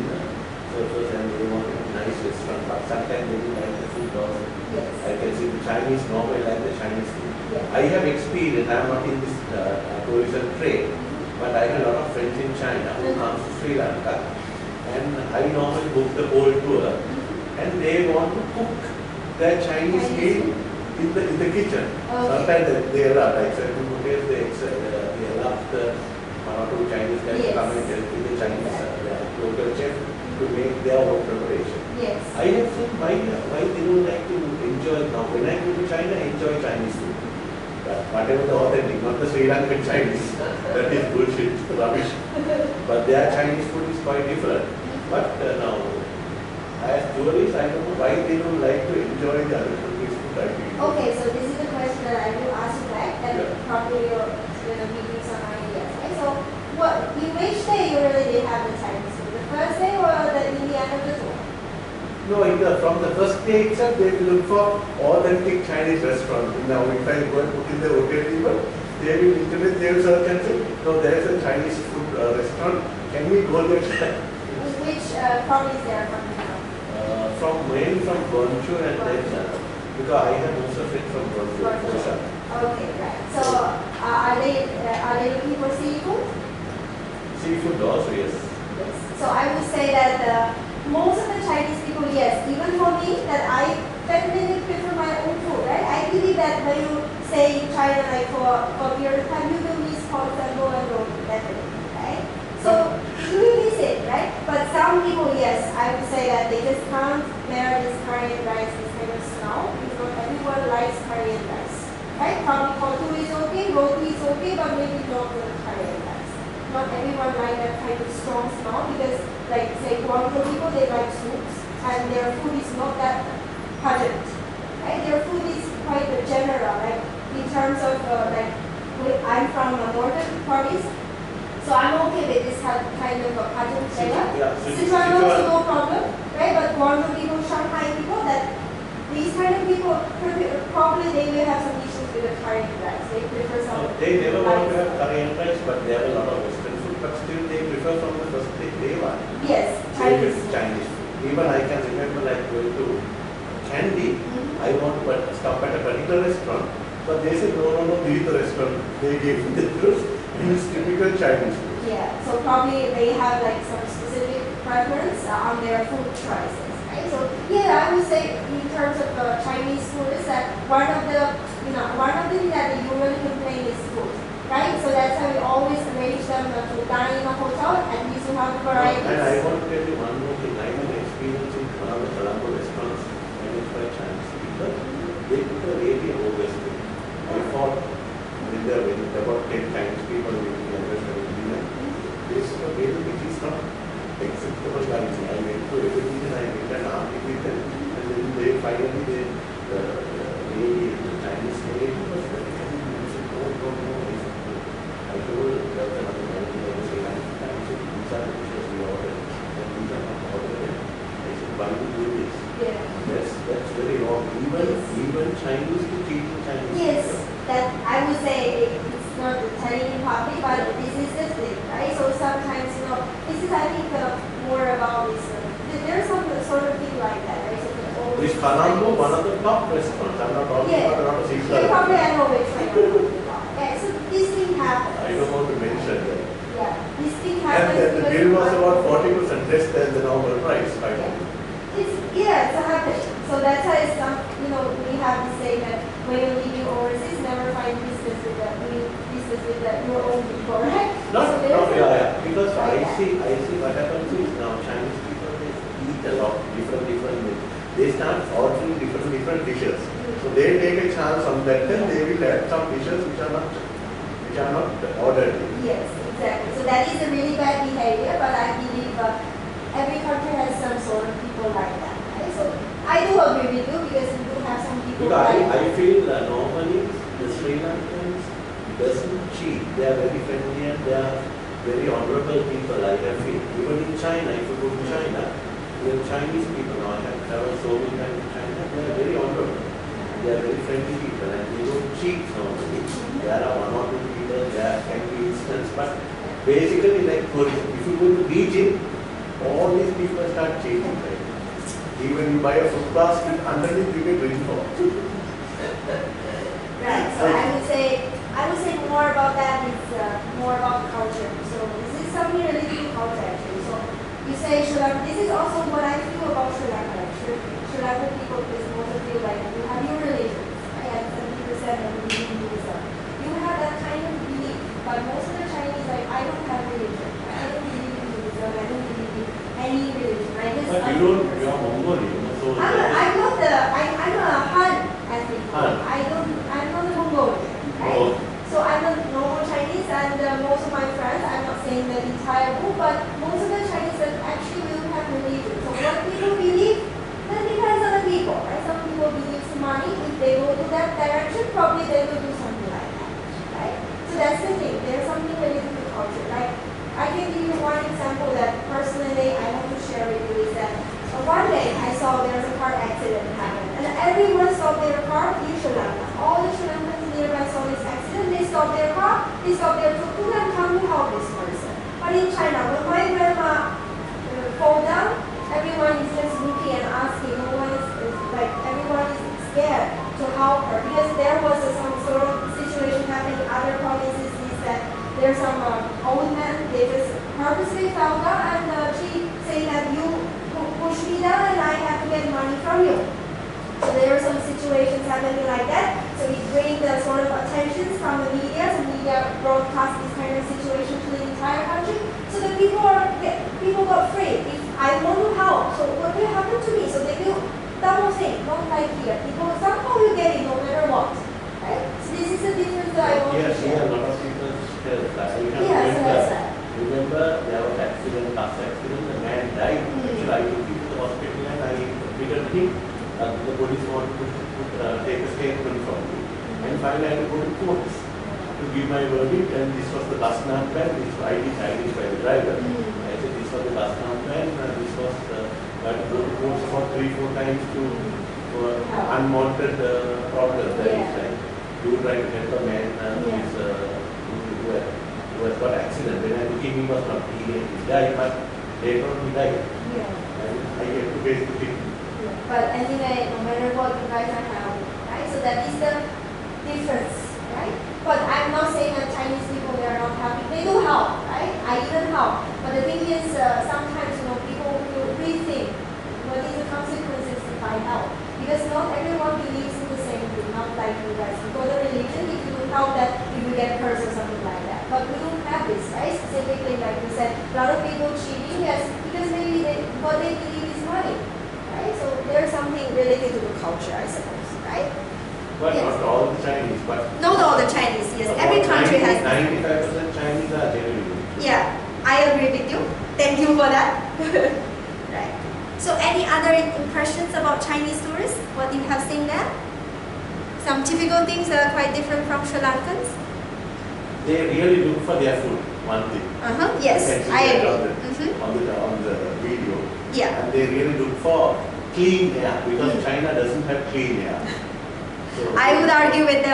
surface and they want a nice restaurant. But sometimes they don't like the food also. Yes. I can see the Chinese normally like the Chinese food. Yeah. I have experience, I am not in this tourism trade, but I have a lot of friends in China who come to Sri Lanka and I normally book the whole tour and they want to cook their Chinese meal in the kitchen. Okay. Sometimes they allow, like certain hotels, they allow the one or two Chinese guys to come and help with the Chinese local chef to make their own preparation. Yes. I have seen why they don't like to enjoy now. When I go to China, I enjoy Chinese food. But whatever the authentic, not the Sri Lankan Chinese, that is bullshit, rubbish. But their Chinese food is quite different. But now, as tourists, I don't know why they don't like to enjoy the other countries' food. I think. Okay, so this is the question that I will ask you back, and probably you're going to give me some ideas. Right? So, in which day you really did have the Chinese food? The first day or in the end of the tour? No, from the first day itself, they will look for authentic Chinese restaurant. Now, if I go and put in the hotel even, they will internet, they will search and say, no, there is a Chinese food restaurant. Can we go there? Which province they are coming from? Mainly from Gwangju and then, because I have also friends from Gwangju. Okay, right. So, are they looking for seafood? Seafood also, yes. Yes. So I would say that most of the Chinese people, yes, even for me, that I definitely prefer my own food, right? I believe that when you say in China, like for a period of time, you will miss pork and roti, definitely, right? So you will miss it, right? But some people, yes, I would say that they just can't bear this curry and rice, this kind of smell, because not everyone likes curry and rice, right? Probably pork is okay, roti is okay, but maybe not for the curry and rice. Not everyone like that kind of strong smell because, like, say, Guangzhou people, they like soups and their food is not that pungent, right? Their food is quite general, like, in terms of, I'm from a northern province, so I'm okay with this kind of a pungent flavor. Sichuan also no problem, right? But Guangzhou people, Shanghai people, that these kind of people, probably they will have some issues with the curry rice. They prefer some. They never want to have curry and rice, but they have a lot of Western food, but still they prefer from the first day one. Yes, Chinese Chinese. food. Even I can remember like going to Kandy, I want to stop at a particular restaurant, but they said no, this is the restaurant. They gave me the juice, and it's typical Chinese food. Yeah, so probably they have like some specific preference on their food choices. Right? So yeah, I would say in terms of Chinese food is that one of the things that they usually complain is food. Right? So that's why we always arrange them to dine in a hotel, at least to have varieties. And I want to tell you one more thing. I had an experience in one of the Colombo restaurants managed by Chinese people. They put a really low Western. I thought with about 10 Chinese people with the understanding dinner, they said, okay, it is not acceptable by me. I went to everything and I made an article with them. And then they finally, the Chinese lady was very happy. I said, no. I told that another manager, I said, these are the dishes we ordered, and these are not ordered. I said, why do you do this? Yeah. That's very wrong. Even Chinese to treat Chinese. Yes, that I would say it's not telling in public, but this is the thing, right? So sometimes, this is I think more about this. There's some sort of thing like that, right? So Is Colombo one of the top restaurants? I'm not talking about a lot of things. Yeah, probably I know which one you're talking about. Yeah, so this thing happens. I don't want to mention that. Yeah, this thing And happens. the bill was about 40% less than the normal price. It's happening. So that's why we have to say that when you're living overseas, never find business with your own people, right? Yeah. Because I see what happens is now Chinese people, they eat a lot, different meals. They start ordering different dishes. So they take a chance on that, then they will add some dishes which are not ordered. Yes, exactly. So that is a really bad behavior, but I believe every country has some sort of people like that. Right? So I do agree with you because we do have some people Because like that. I feel normally the Sri Lankans doesn't cheat. They are very friendly and they are very honorable people, I feel. Even in China, if you go to China, the Chinese people, now I have traveled so many times to China, they are very honorable. They are very friendly people and they don't cheat normally. There are one or two people, there can be instances, but basically like if you go to Beijing, all these people start cheating. Right? Even you buy a fruit basket, underneath you get rainfall. Right. So I would say more about that. It's more about culture. So this is something related to culture actually. So you say Sri Lanka. This is also what I feel about Sri Lanka. Sri Lankan people, because most of you you have your religion. Right? And 70% of Buddhism. You have that kind of belief, but most of the Chinese I don't have religion. I don't believe in Buddhism. I don't believe in any religion. But you are Mongolian. So I'm a Han ethnic. I'm not a Mongolian. Right? Oh. So I'm a normal Chinese, and most of my friends, I'm not saying the entire group, but most of the Chinese that actually will have religion. So what people believe, that depends on the people. Right? Some people believe in money. If they go to that direction, probably they will do something like that. Right? So that's the thing. There's something related to culture. Right? I can give you one example that personally I want to share with you is that one day I saw there was a car accident happen, and everyone stopped their car in Sri Lanka. All the Sri Lankans nearby saw this accident. They stopped their car. They stopped their tuk-tuk and come to help this person. But in China, when my grandma fall down, everyone is just looking and asking. No one is everyone is scared to help her because there was some sort of situation happening in other provinces. Is that there's some old man, they just purposely fell down and she saying that you push me down and I have to get money from you. So there are some situations happening like that. So it brings the sort of attention from the media. So media broadcast this kind of situation to the entire country. So the people got afraid. If I want to help, so what will happen to me? So they do double thing, not like here. People somehow will get it no matter what. Right? So this is the difference that I want to share. A lot of people remember there was accident, bus accident, the man died. Actually, I took him to the hospital and I figured him. The police wanted to take a statement from me. And finally I had to go to court to give my verdict, and this was the bus number, this ID by the driver. I said this was the bus number, and this was I had to go to court about 3-4 times to unwanted problems. That is like you try to help a man who has got accident. When I look him, he was not. He died, but later on he died. And I get to basically. But anyway, no matter what, you guys are helping, right? So that is the difference, right? But I'm not saying that Chinese people, they are not helping. They do help, right? I even help. But the thing is, sometimes, people will rethink what is the consequences if I help. Because not everyone believes in the same thing, not like you guys. You go to religion, if you help that, you will get cursed or something like that. But we don't have this, right? Specifically, like you said, a lot of people cheating, yes, because maybe what they believe is money. Right? So there's something related to the culture, I suppose, right? But yes. Not all the Chinese, but not all the Chinese, yes. Every country has 95% Chinese are genuine. Yeah, I agree with you. Thank you for that. Right. So any other impressions about Chinese tourists? What you have seen there? Some typical things that are quite different from Sri Lankans? They really look for their food, one thing. Yes, I agree. On the video. Yeah. And they really look for clean air because China doesn't have clean air. So I would argue with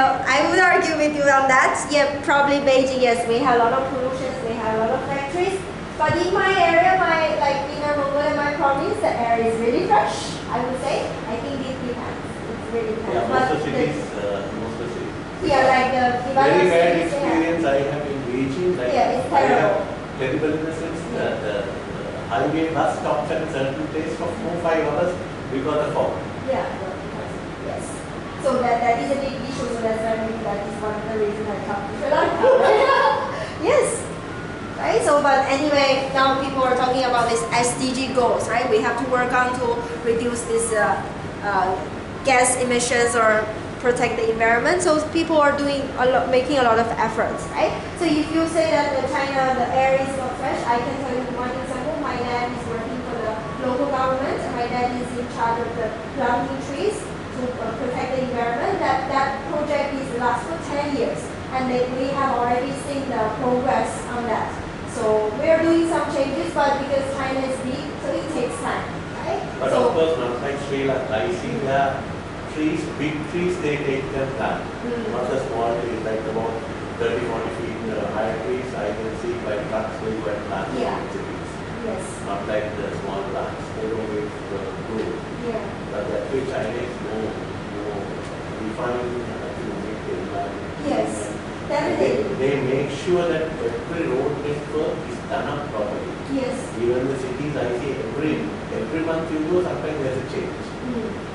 you on that. Yeah, probably Beijing. Yes, we have a lot of pollution. We have a lot of factories. But in my area, like Inner Mongolia, my province, the air is really fresh. I would say. I think it depends. It's really depends. Yeah, most of cities. Yeah, like the very bad experience I have in Beijing. Like yeah, it's terrible. Terrible in the sense that the highway bus stops at a certain place for 4-5 hours because of fog. Yeah, yes. So that is a big issue. So that's why that is one of the reasons I come to Sri Lanka. Yes. Right. So, but anyway, now people are talking about this SDG goals, right? We have to work on to reduce this gas emissions or protect the environment. So people are making a lot of efforts, right? So if you say that in China the air is not fresh, I can tell you one example. My dad is working for the local government, and my dad is in charge of the planting trees to protect the environment. That project is last for 10 years, and we have already seen the progress on that. So we are doing some changes, but because China is big, so it takes time, right? But so, of course, not like Sri Lanka. I see there trees, big trees, they take them plant. Not the small trees, like about 30-40 feet high trees. I can see by trucks going by plants in cities. Yes. Not like the small plants. They don't wait to grow. Yeah. But that way China is more refined to make the environment. Yes. They make sure that every road network is done up properly. Yes. Even the cities, I see every month you go, sometimes there's a change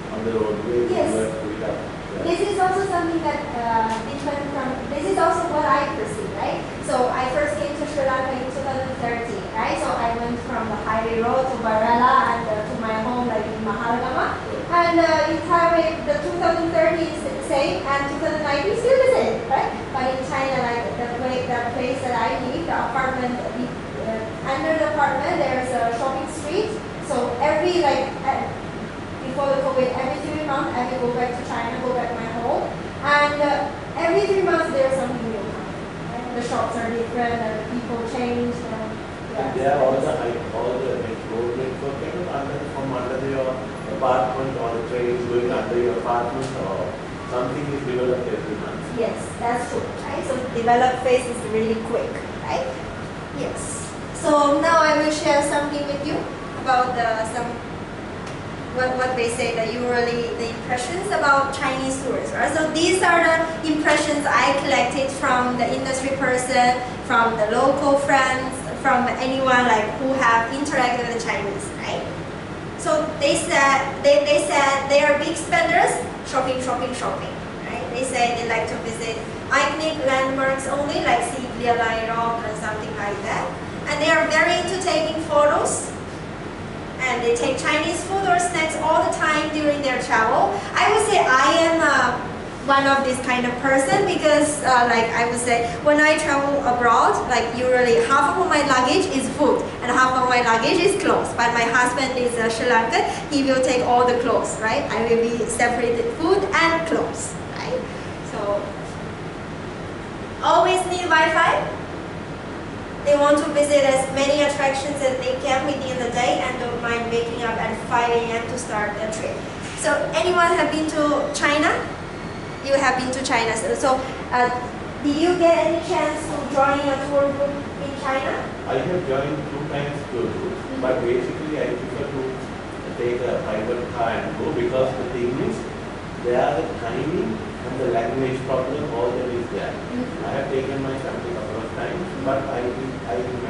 on the roadway. Yes. You have to put it up. Yeah. This is also something that different from. This is also what I perceive, right? So I first came to Sri Lanka in 2013, right? So I went from the highway road to Barela and to my home, like in Mahalagama. And in Thailand, the 2030 is the same, and 2019 is still the same, right? But in China, like the place that I live, the apartment, under the apartment, there's a shopping street. So every before the COVID, every 3 months I will go back to China, go back to my home, and every 3 months there's something new coming. Right? The shops are different, and the people change. And there are all the road network from under your apartment, or the trains going under your apartment, or something is developed every month. Yes, that's true. Right? So developed phase is really quick, right? Yes. So now I will share something with you about what they say the impressions about Chinese tourists. Right? So these are the impressions I collected from the industry person, from the local friends, from anyone who have interacted with the Chinese, right? So they said they are big spenders, shopping, right? They say they like to visit iconic landmarks only, like Siglia Lai Rock and something like that. And they are very into taking photos. And they take Chinese food or snacks all the time during their travel. I would say I am one of this kind of person because I would say when I travel abroad, usually half of my luggage is food and half of my luggage is clothes. But my husband is Sri Lankan, he will take all the clothes, right? I will be separated food and clothes, right? So always need Wi-Fi. They want to visit as many attractions as they can within the day and don't mind waking up at 5 a.m. to start their trip. So anyone have been to China? You have been to China. So did you get any chance to join a tour group in China? I have joined 2 times tour group, but basically I prefer to take a private car and go, because the thing is, there the timing and the language problem, all that is there. I have taken my family a couple of times, but I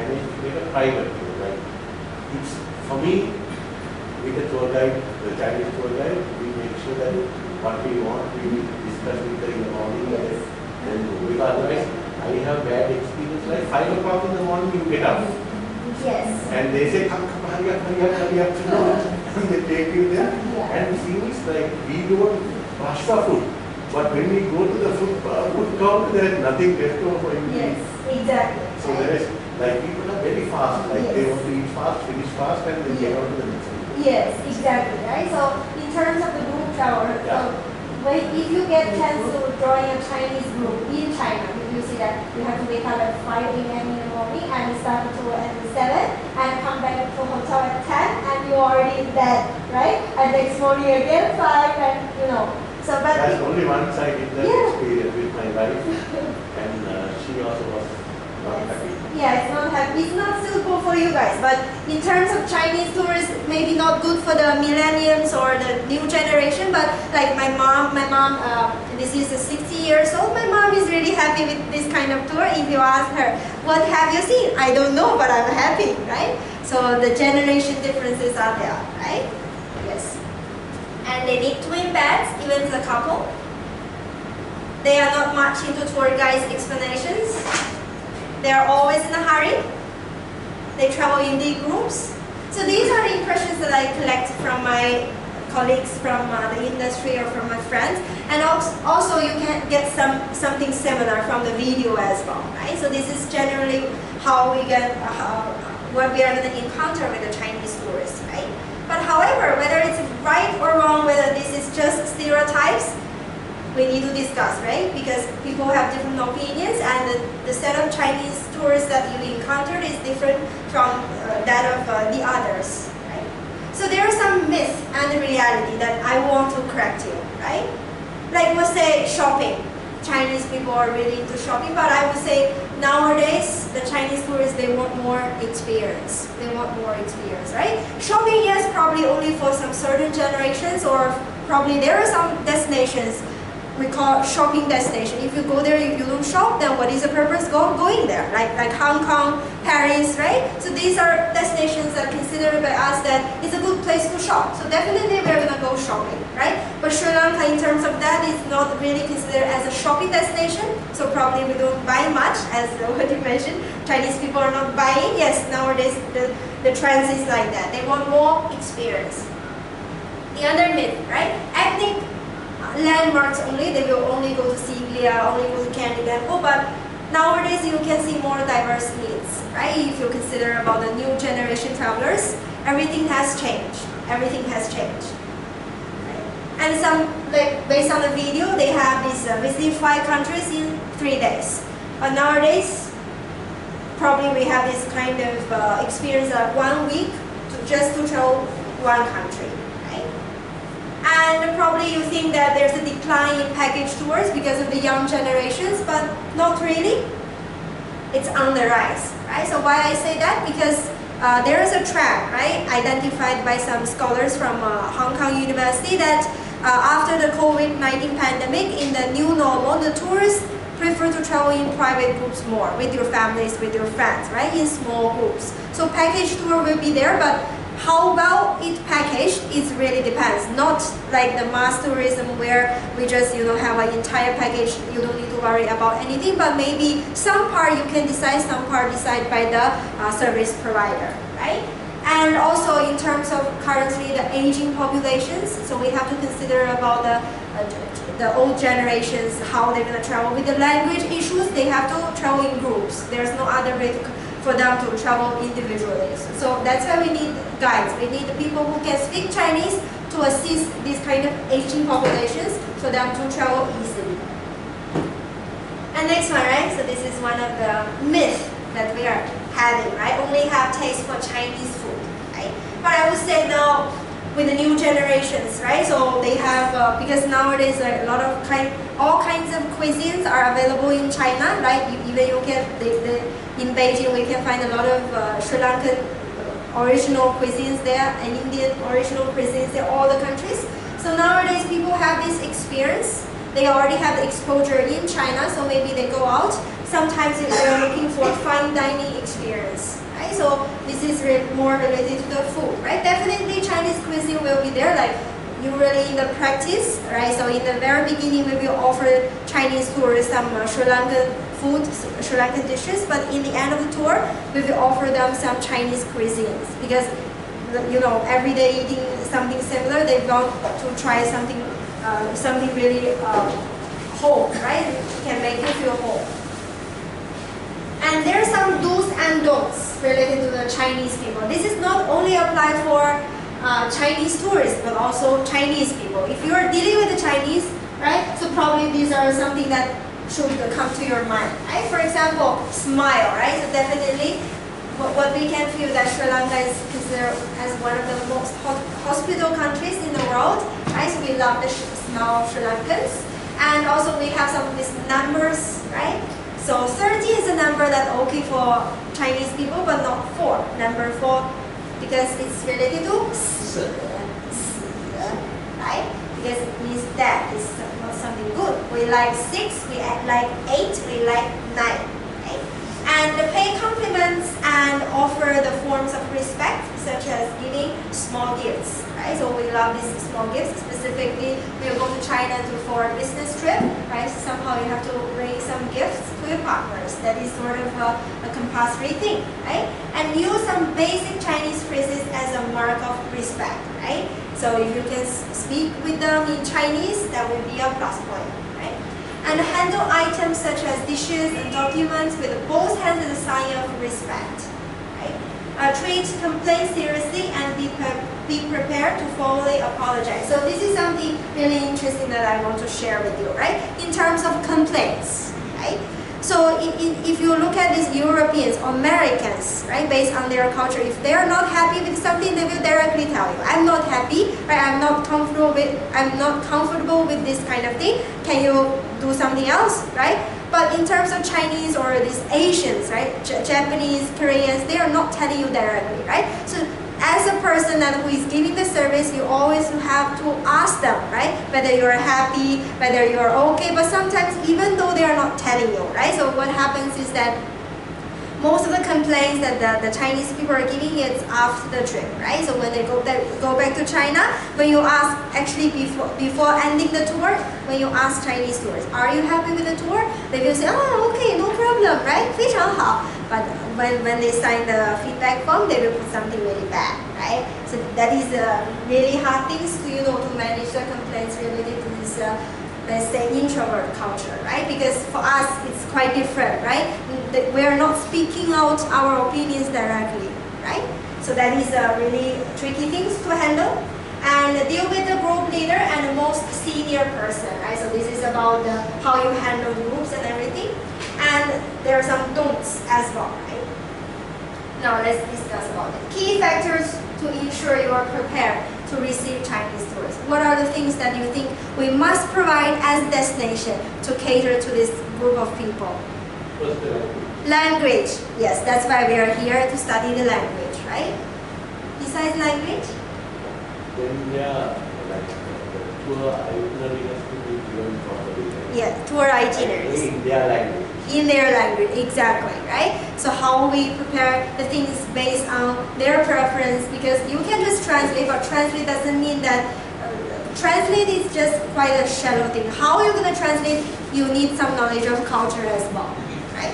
managed to get a private tour. Like, it's for me, with the tour guide, the Chinese tour guide, we make sure that what we want, we discuss with her in the morning, and go. Because otherwise, I have bad experience. Like 5 o'clock in the morning, you get up. Yes. And they say, come, hurry up, you know, and they take you there. Yeah. And the thing is, like, we don't rush for food. But when we go to the food counter, there is nothing left over for you. Yes, exactly. So there is, like, people are very fast. Like, they want to eat fast, finish fast, and then get on to the next thing. Yes, exactly, right? So in terms of the group travel, if you get a chance to join a Chinese group in China, you see that you have to wake up at 5 a.m. in the morning and start the tour at 7 and come back to hotel at 10 and you're already in bed, right? And next morning again 5 and you know. So but that's only once I did that experience with my wife, and she also was not happy. Yeah, it's not happy. It's not suitable for you guys. But in terms of Chinese tourists, maybe not good for the millennials or the new generation. But like my mom, this is 60 years old. My mom is really happy with this kind of tour. If you ask her, what have you seen? I don't know, but I'm happy, right? So the generation differences are there, right? Yes. And they need twin beds, even the couple. They are not much into tour guides' explanations. They are always in a hurry. They travel in big groups. So these are the impressions that I collect from my colleagues from the industry or from my friends. And also you can get something similar from the video as well, right? So this is generally how we get, what we are going to encounter with the Chinese tourists, right? But however, whether it's right or wrong, whether this is just stereotypes, we need to discuss, right? Because people have different opinions, and the set of Chinese tourists that you encountered is different from that of the others, right? So there are some myths and reality that I want to correct you, right? Like we'll say shopping. Chinese people are really into shopping, but I would say nowadays the Chinese tourists, they want more experience. They want more experience, right? Shopping, yes, probably only for some certain generations, or probably there are some destinations we call shopping destination. If you go there, you don't shop, then what is the purpose going there? Like Hong Kong, Paris, right? So these are destinations that are considered by us that it's a good place to shop. So definitely we're gonna go shopping, right? But Sri Lanka, in terms of that, is not really considered as a shopping destination. So probably we don't buy much, as what you mentioned. Chinese people are not buying. Yes, nowadays the trend is like that. They want more experience. The other myth, right? Ethnic landmarks only, they will only go to Siglia, only go to Candy Temple, but nowadays you can see more diverse needs, right? If you consider about the new generation travelers, everything has changed. Everything has changed. Right? And some, like based on the video, they have this visit 5 countries in 3 days. But nowadays, probably we have this kind of experience of 1 week just to travel 1 country. And probably you think that there's a decline in package tours because of the young generations, but not really. It's on the rise, right? So why I say that? Because there is a trend, right, identified by some scholars from Hong Kong University that after the COVID-19 pandemic, in the new normal, the tourists prefer to travel in private groups more, with your families, with your friends, right, in small groups. So package tour will be there, but how well it packaged, it really depends. Not like the mass tourism where we just have an entire package, you don't need to worry about anything, but maybe some part you can decide, some part decided by the service provider, right? And also in terms of currently the aging populations, so we have to consider about the old generations, how they're going to travel. With the language issues, they have to travel in groups. There's no other way for them to travel individually. So that's why we need guides. We need the people who can speak Chinese to assist these kind of aging populations so them to travel easily. And next one, right? So this is one of the myths that we are having, right? Only have taste for Chinese food, right? But I would say no, with the new generations, right? So they have, because nowadays a lot of all kinds of cuisines are available in China, right? Even you can, in Beijing we can find a lot of Sri Lankan original cuisines there, and Indian original cuisines in all the countries. So nowadays people have this experience. They already have the exposure in China, so maybe they go out. Sometimes they're looking for fine dining experience, right? So this is more related to the food, right? Definitely Chinese cuisine will be there, like usually in the practice, right? So in the very beginning, we will offer Chinese tourists some Sri Lankan food, Sri Lankan dishes, but in the end of the tour, we will offer them some Chinese cuisines because, you know, every day eating something similar, they want to try something really whole, right? It can make you feel whole. And there are some do's and don'ts related to the Chinese people. This is not only applied for Chinese tourists, but also Chinese people. If you are dealing with the Chinese, right, so probably these are something that should come to your mind, right? For example, smile, right? So definitely, what we can feel that Sri Lanka is considered as one of the most hospitable countries in the world, right? So we love the smile of Sri Lankans. And also we have some of these numbers, right? So 30 is a number that's okay for Chinese people, but not 4. Number 4, because it's related to 死, right? Because it means that is not something good. We like 6, we like 8, we like 9. Okay? And pay compliments and offer the forms of respect, such as giving small gifts. Right? So we love these small gifts. Specifically, we'll go to China for a business trip. Right? So somehow you have to bring some gifts to your partners. That is sort of a compulsory thing. Right? And use some basic Chinese phrases as a mark of respect. Right? So if you can speak with them in Chinese, that will be a plus point. Right? And handle items such as dishes and documents with both hands as a sign of respect. Right? Treat complaints seriously and be prepared to formally apologize. So this is something really interesting that I want to share with you, right? In terms of complaints, right? So if you look at these Europeans, Americans, right, based on their culture, if they are not happy with something, they will directly tell you, I'm not happy, right? I'm not comfortable with this kind of thing. Can you do something else, right? But in terms of Chinese or these Asians, right, Japanese, Koreans, they are not telling you directly, right? So as a person who is giving the service, you always have to ask them, right, whether you're happy, whether you're okay. But sometimes, even though they are not telling you, right, so what happens is that most of the complaints that the Chinese people are giving is after the trip, right? So when they go back to China, when you ask, actually before ending the tour, when you ask Chinese tourists, are you happy with the tour? They will say, oh, okay, no problem, right? 非常好. But when they sign the feedback form, they will put something really bad, right? So that is really hard things to manage the complaints related to this let's say introvert culture, right? Because for us it's quite different, right? We are not speaking out our opinions directly, right? So that is a really tricky things to handle. And deal with the group leader and the most senior person, right? So this is about how you handle groups and everything. And there are some don'ts as well, right? Now let's discuss about it. Key factors to ensure you are prepared to receive Chinese tourists. What are the things that you think we must provide as a destination to cater to this group of people? What's the language? Yes, that's why we are here to study the language, right? Besides language? Then like tour itinerary has to be given properly. Yeah, tour itineraries. In their language. In their language, exactly, right? So how we prepare the things based on their preference, because you can just translate, but translate doesn't mean that, translate is just quite a shallow thing. How you're going to translate, you need some knowledge of culture as well, right?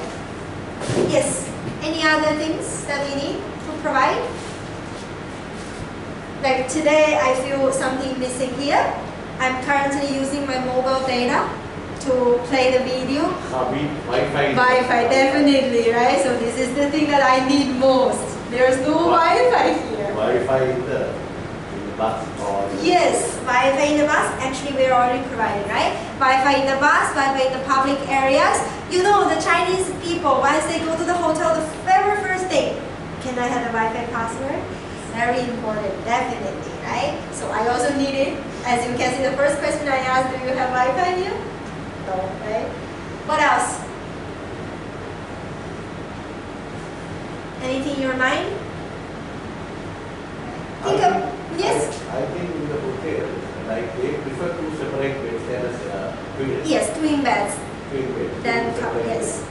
Yes, any other things that we need to provide? Like today, I feel something missing here. I'm currently using my mobile data to play the video. Wi-Fi. Wi-Fi, definitely, right? So this is the thing that I need most. There's no Wi-Fi here. Wi-Fi in the bus or... Yes, Wi-Fi in the bus. Actually, we're already providing, right? Wi-Fi in the bus, Wi-Fi in the public areas. You know, the Chinese people, once they go to the hotel, the very first thing, can I have a Wi-Fi password? very important, definitely, right? So I also need it. As you can see, the first question I asked, do you have Wi-Fi here? No, right? What else? Anything in your mind? Think of, yes? I think in the hotel, like they prefer to separate beds as twin. Yes, twin beds. Twin beds. Then, Separate yes. beds.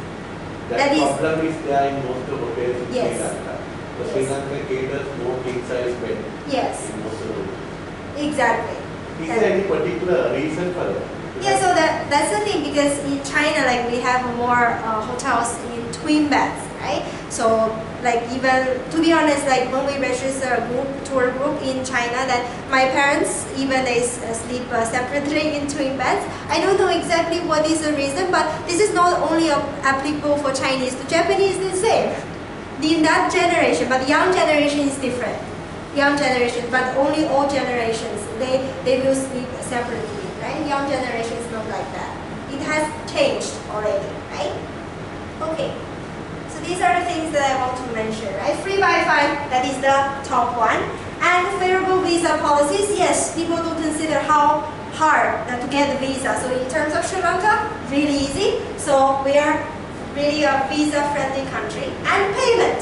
That That is- problem is there in most of hotels in Yes. Sri Lanka. The Yes. Sri Lanka caters more king size bed Yes, in most of the hotels. exactly. Is there any particular reason for that? Yeah, so that's the thing, because in China, like we have more hotels in twin beds, right? So like even, to be honest, like when we register a tour group in China, that my parents, even they sleep separately in twin beds. I don't know exactly what is the reason, but this is not only applicable for Chinese. The Japanese is the same. In that generation, but young generation is different. Young generation, but only old generations, they will sleep separately, right? Young generation is not like that. It has changed already, right? Okay. So these are the things that I want to mention, right? Free Wi-Fi, that is the top one. And favorable visa policies, yes, people do consider how hard to get the visa. So in terms of Sri Lanka, really easy. So we are really a visa-friendly country. And payment.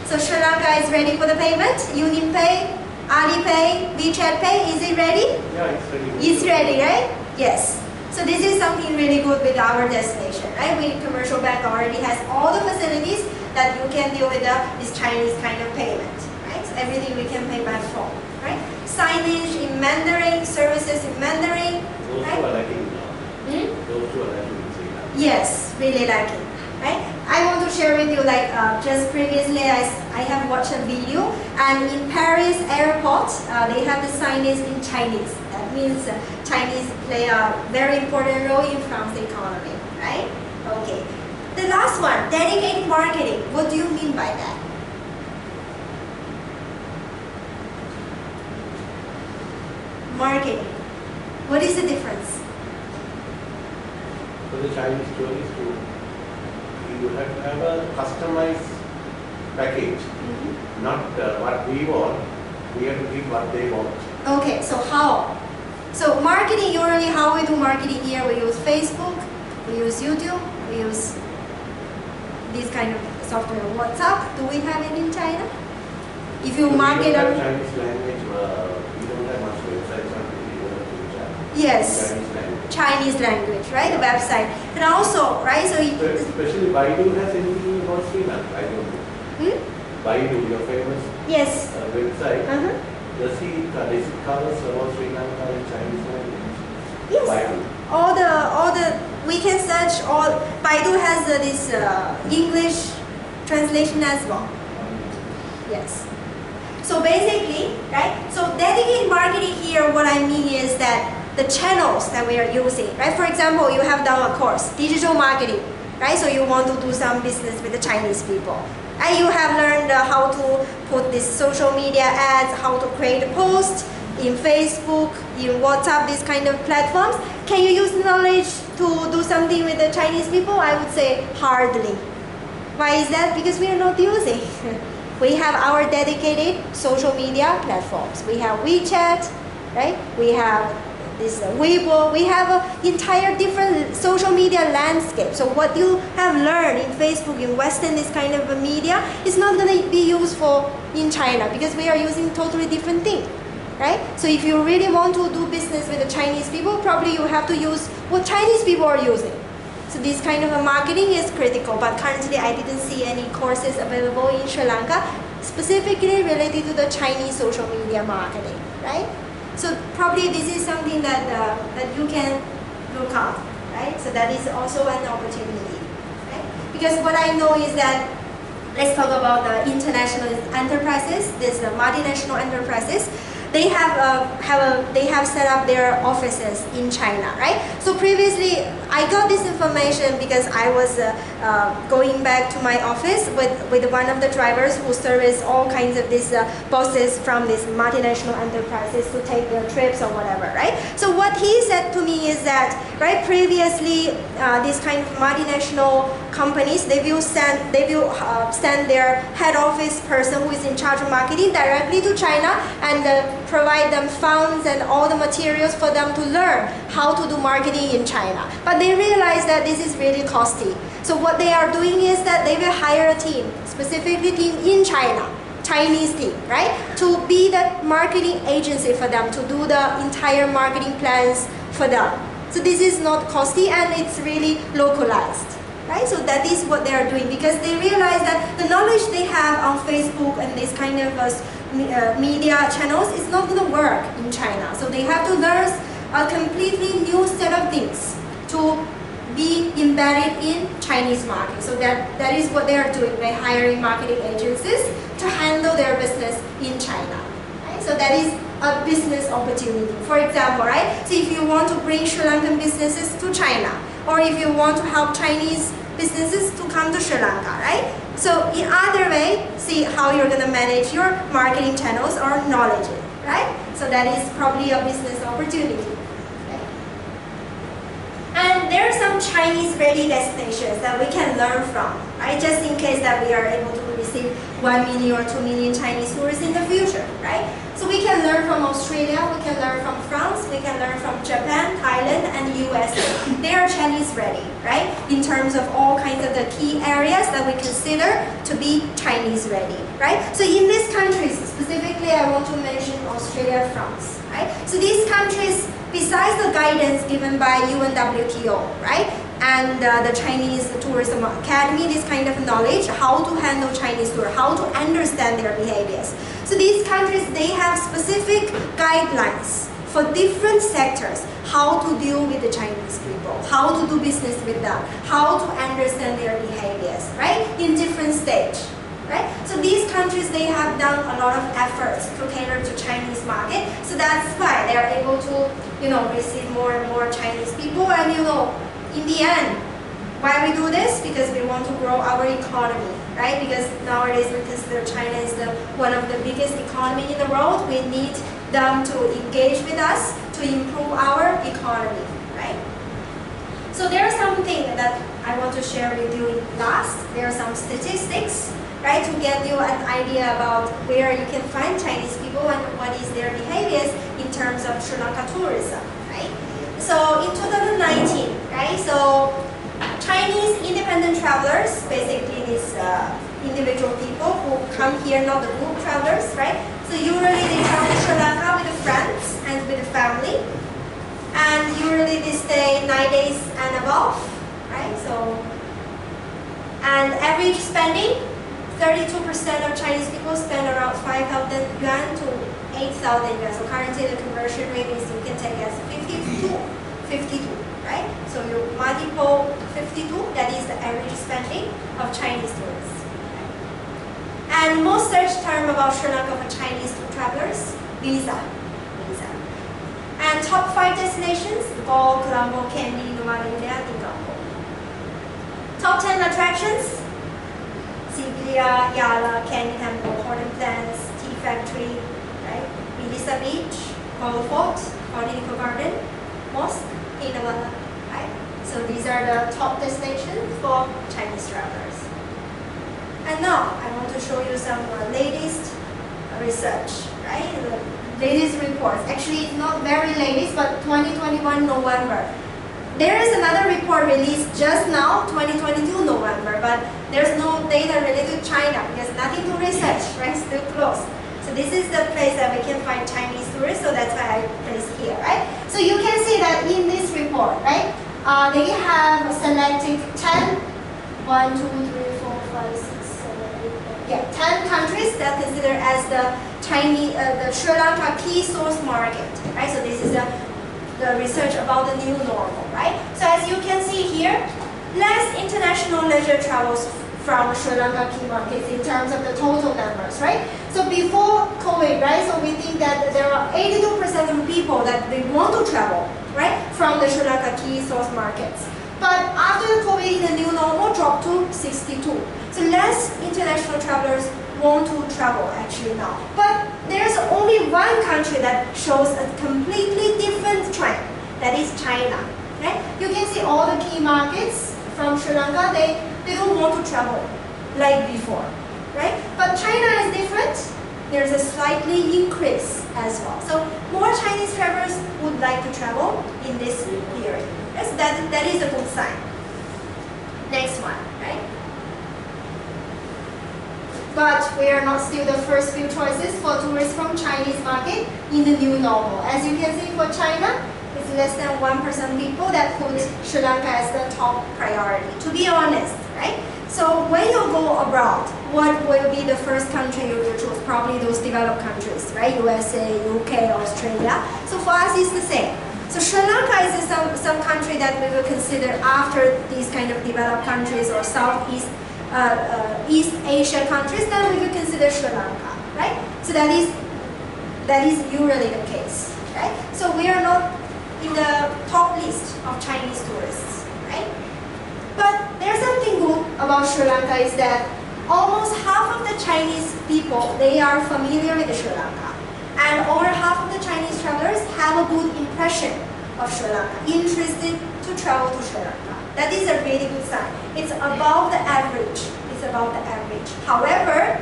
So Sri Lanka is ready for the payment. UnionPay, Alipay, WeChat Pay, is it ready? Yeah, it's ready. It's ready, right? Yes. So this is something really good with our destination, right? We commercial bank already has all the facilities that you can deal with this Chinese kind of payment, right? So everything we can pay by phone, right? Signage in Mandarin, services in Mandarin, Those right? who are lacking now. Hmm? Those who are lacking in Sri Lanka. Yes, really lacking, right? I want to share with you, like just previously I have watched a video, and in Paris airport, they have the signage in Chinese. That means Chinese play a very important role in France economy, right? Okay. The last one, dedicated marketing. What do you mean by that? Marketing. What is the difference? For the Chinese tourists, you have to have a customized package. Not what we want, we have to give what they want. Okay, so how? So marketing, usually how we do marketing here, we use Facebook, we use YouTube, we use this kind of software. WhatsApp, do we have it in China? If you So market we don't on... have Chinese language, we don't have much websites on China. Yes, Chinese language. Chinese language, right, the website. And also, right, so... Especially Baidu has anything about Sri Lanka, I don't know. Baidu, your famous Yes. website, does it cover about Sri Lanka in Chinese language? Yes. Baidu. All the we can search all. Baidu has this English translation as well. Yes. So basically, right? So dedicated marketing here, what I mean is that the channels that we are using, right? For example, you have done a course, digital marketing, right? So you want to do some business with the Chinese people. And you have learned how to put this social media ads, how to create a post in Facebook, in WhatsApp, these kind of platforms. Can you use knowledge to do something with the Chinese people? I would say hardly. Why is that? Because we are not using. We have our dedicated social media platforms. We have WeChat, right? We have this Weibo. We have an entire different social media landscape. So what you have learned in Facebook, in Western, this kind of a media, is not going to be useful in China because we are using totally different thing, right? So if you really want to do business with the Chinese people, probably you have to use what Chinese people are using. So this kind of a marketing is critical, but currently I didn't see any courses available in Sri Lanka specifically related to the Chinese social media marketing, right? So probably this is something that that you can look up, right? So that is also an opportunity, right? Because what I know is that, let's talk about the international enterprises, this multinational enterprises. they have set up their offices in China, right? So previously, I got this information because I was going back to my office with one of the drivers who service all kinds of these bosses from these multinational enterprises to take their trips or whatever, right? So what he said to me is that, right, previously these kind of multinational companies, they will send their head office person who is in charge of marketing directly to China and provide them funds and all the materials for them to learn how to do marketing in China. But they realize that this is really costly. So what they are doing is that they will hire a team, specifically team in China, Chinese team, right? To be the marketing agency for them, to do the entire marketing plans for them. So this is not costly and it's really localized. Right? So that is what they are doing because they realize that the knowledge they have on Facebook and this kind of media channels is not going to work in China. So they have to learn a completely new set of things to be embedded in Chinese market. So that is what they are doing. They're hiring marketing agencies to handle their business in China. Right? So that is a business opportunity. For example, right? So if you want to bring Sri Lankan businesses to China, or if you want to help Chinese businesses to come to Sri Lanka, right? So in other way, see how you're going to manage your marketing channels or knowledge, right? So that is probably a business opportunity. Okay? And there are some Chinese-ready destinations that we can learn from, right? Just in case that we are able to receive 1 million or 2 million Chinese tourists in the future, right? So we can learn from Australia, we can learn from France, we can learn from Japan, Thailand, and USA. They are Chinese ready, right? In terms of all kinds of the key areas that we consider to be Chinese ready, right? So in these countries, specifically I want to mention Australia, France, right? So these countries, besides the guidance given by UNWTO, right? And the Chinese Tourism Academy, this kind of knowledge, how to handle Chinese tourists, how to understand their behaviors. So these countries, they have specific guidelines for different sectors, how to deal with the Chinese people, how to do business with them, how to understand their behaviors, right? In different stages, right? So these countries, they have done a lot of efforts to cater to Chinese market. So that's why they are able to, receive more and more Chinese people. And in the end, why we do this? Because we want to grow our economy, right? Because nowadays we consider China is one of the biggest economy in the world. We need them to engage with us to improve our economy, right? So there are some things that I want to share with you last. There are some statistics, right, to get you an idea about where you can find Chinese people and what is their behaviors in terms of Sri Lanka tourism, right? So in 2019, right, so Chinese independent travelers, basically these individual people who come here, not the group travelers, right? So usually they travel to Sri Lanka with friends and with family. And usually they stay 9 days and above, right? So, and average spending, 32% of Chinese people spend around 5,000 yuan to 8,000 yuan. So currently the conversion rate is, you can take as 52, right? So you multiple 52, that is the average spending of Chinese tourists. Right? And most searched term about Sri Lanka for Chinese travelers, visa. And top 5 destinations, Galle, Colombo, Kandy, Nuwara Eliya, Singapore. Top 10 attractions, Sigiriya, Yala, Kandy Temple, Horton Plains, Tea Factory, right? Melissa Beach, Galle Fort, Botanical Garden, Mosque, Hinawala, right? So these are the top destinations for Chinese travelers. And now I want to show you some latest research, right? The latest reports. Actually, it's not very latest, but 2021 November. There is another report released just now, 2022 November, but there's no data related to China because nothing to research, right? Still closed. So this is the place that we can find Chinese tourists, so that's why I placed here, right? So you can see that in this report, right? They have selected 10, 1, 2, 3, 4, 5, 6, 7, 8, 9, yeah, 10 countries that consider as the Chinese, the Sri Lanka key source market, right? So this is the research about the new normal, right? So as you can see here, less international leisure travels from Sri Lanka key markets in terms of the total numbers, right? So So before COVID, right? So we think that there are 82% of people that they want to travel, right, from the Sri Lanka key source markets. But after the COVID, the new normal dropped to 62. So less international travelers want to travel actually now. But there's only one country that shows a completely different trend. That is China. Right? You can see all the key markets from Sri Lanka, they don't want to travel like before. Right? But China is different. There's a slightly increase as well. So more Chinese travelers would like to travel in this period. Yes, that is a good sign. Next one, right? But we are not still the first few choices for tourists from Chinese market in the new normal. As you can see for China, it's less than 1% people that put Sri Lanka as the top priority, to be honest, right? So when you go abroad, what will be the first country you will choose? Probably those developed countries, right? USA, UK, Australia. So for us, it's the same. So Sri Lanka is some country that we will consider after these kind of developed countries or Southeast East Asia countries, then we will consider Sri Lanka, right? So that is usually the case, right? So we are not in the top list of Chinese tourists, right? But there's something good about Sri Lanka is that almost half of the Chinese people, they are familiar with Sri Lanka. And over half of the Chinese travelers have a good impression of Sri Lanka, interested to travel to Sri Lanka. That is a really good sign. It's above the average. It's above the average. However,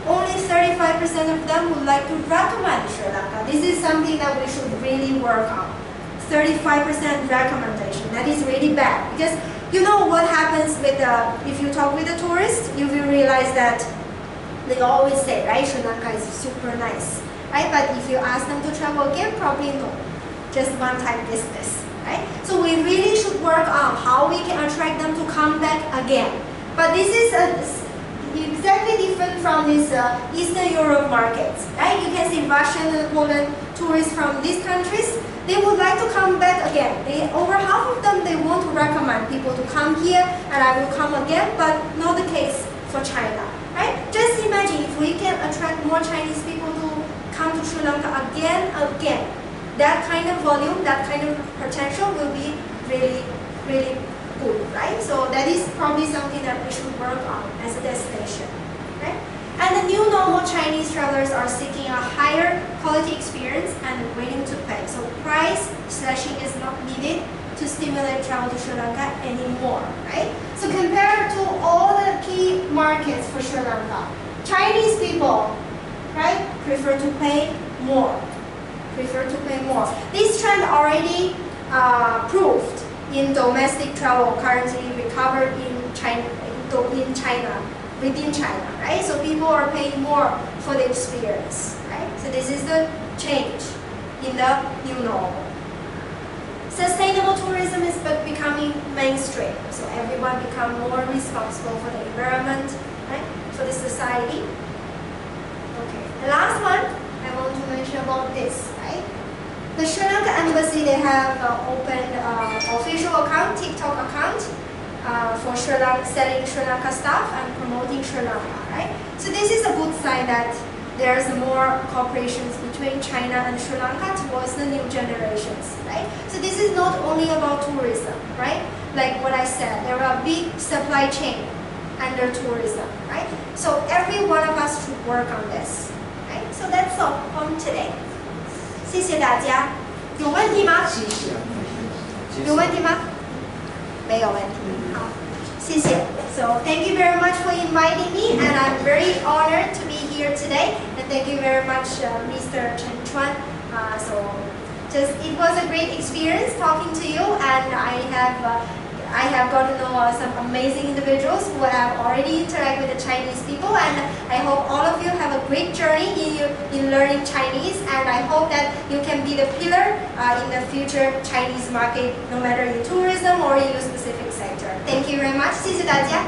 only 35% of them would like to recommend Sri Lanka. This is something that we should really work on. 35% recommendation. That is really bad. Because you know what happens with if you talk with a tourist, you will realize that they always say, right, Sri Lanka is super nice. Right? But if you ask them to travel again, probably no. Just one-time business. Right? So we really should work on how we can attract them to come back again. But this is exactly different from these Eastern Europe markets. Right? You can see Russian and Poland tourists from these countries, they would like to come back again. Over half of them, they want to recommend people to come here and I will come again, but not the case for China. Right? Just imagine if we can attract more Chinese people to come to Sri Lanka again. That kind of volume, that kind of potential will be really, really good, right? So that is probably something that we should work on as a destination, right? And the new normal Chinese travelers are seeking a higher quality experience and willing to pay. So price slashing is not needed to stimulate travel to Sri Lanka anymore, right? So compared to all the key markets for Sri Lanka, Chinese people, right, prefer to pay more. This trend already proved in domestic travel currently recovered within China, right? So people are paying more for the experience, right? So this is the change in the new normal. Sustainable tourism is becoming mainstream, so everyone become more responsible for the environment, right? For the society. Okay, the last one I want to mention about this, right? The Sri Lanka Embassy, they have opened official account, TikTok account for selling Sri Lanka stuff and promoting Sri Lanka, right? So this is a good sign that there's more cooperations between China and Sri Lanka towards the new generations, right? So this is not only about tourism, right? Like what I said, there are big supply chain under tourism, right? So every one of us should work on this. So that's all from today. 谢谢大家。有问题吗？有问题吗？没有问题。好，谢谢。So thank you very much for inviting me, and I'm very honored to be here today. And thank you very much, Mr. Chen Chuan. It was a great experience talking to you, and I have got to know some amazing individuals who have already interacted with the Chinese people, and I hope all of you have a great journey in learning Chinese, and I hope that you can be the pillar in the future Chinese market, no matter in tourism or in your specific sector. Thank you very much. 谢谢大家。